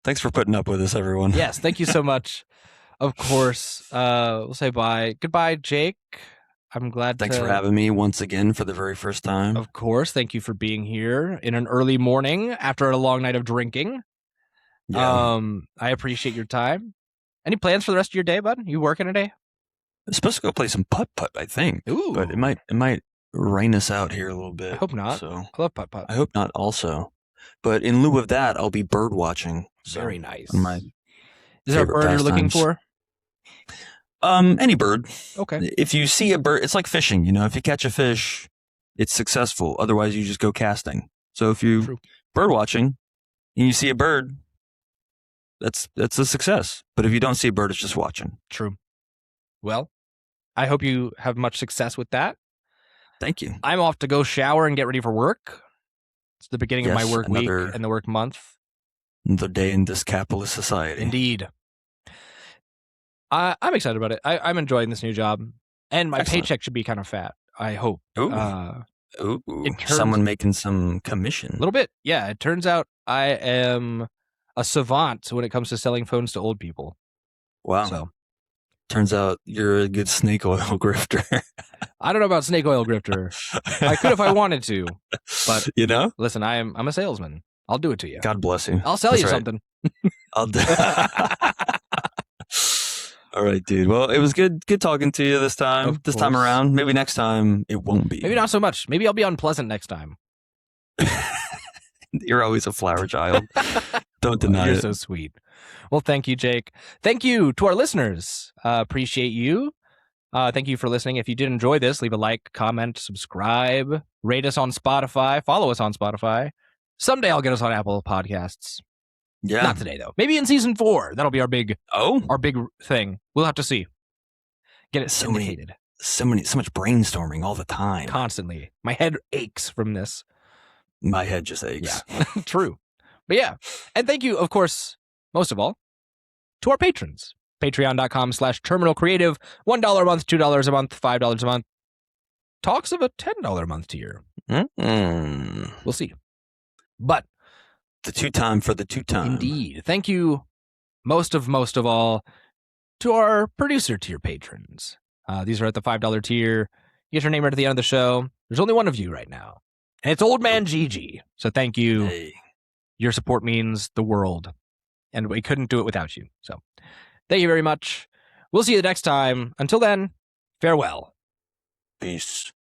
putting up with us, everyone. Yes, thank you so much. Of course, we'll say bye. Goodbye, Jake. I'm glad. Thanks for having me once again for the very first time. Of course. Thank you for being here in an early morning after a long night of drinking. Yeah. I appreciate your time. Any plans for the rest of your day, bud? You working today? I'm supposed to go play some putt-putt, I think. Ooh. But it might rain us out here a little bit. I hope not. So I love putt-putt. I hope not also. But in lieu of that, I'll be bird watching. Very nice. Is there a bird you're looking for? Any bird. Okay. If you see a bird, it's like fishing. If you catch a fish, it's successful. Otherwise, you just go casting. So if you bird watching and you see a bird, that's a success. But if you don't see a bird, it's just watching. True. Well, I hope you have much success with that. Thank you. I'm off to go shower and get ready for work. It's the beginning of my work week and the work month. Another day in this capitalist society. Indeed. I'm excited about it. I'm enjoying this new job, and my paycheck should be kind of fat. I hope. Ooh. Someone making some commission. A little bit. Yeah. It turns out I am a savant when it comes to selling phones to old people. Wow. So turns out you're a good snake oil grifter. I don't know about snake oil grifter. I could if I wanted to, but listen, I'm a salesman. I'll do it to you. God bless you. I'll sell you something. I'll do. All right, dude. Well, it was good talking to you this time. This time around. Maybe next time it won't be. Maybe not so much. Maybe I'll be unpleasant next time. You're always a flower child. Don't deny it. You're so sweet. Well, thank you, Jake. Thank you to our listeners. Appreciate you. Thank you for listening. If you did enjoy this, leave a like, comment, subscribe, rate us on Spotify, follow us on Spotify. Someday I'll get us on Apple Podcasts. Yeah. Not today, though. Maybe in season 4. That'll be our big thing. We'll have to see. Get it syndicated. So much brainstorming all the time. Constantly. My head aches from this. My head just aches. Yeah. True. But yeah. And thank you, of course, most of all, to our patrons. Patreon.com/terminalcreative. $1 a month, $2 a month, $5 a month. Talks of a $10 a month tier. We'll see. But the 2-time for the 2-time. Indeed. Thank you most of all to our producer tier patrons. These are at the $5 tier. You get your name right at the end of the show. There's only one of you right now. And it's Old Man Gigi. So thank you. Hey. Your support means the world. And we couldn't do it without you. So thank you very much. We'll see you next time. Until then, farewell. Peace.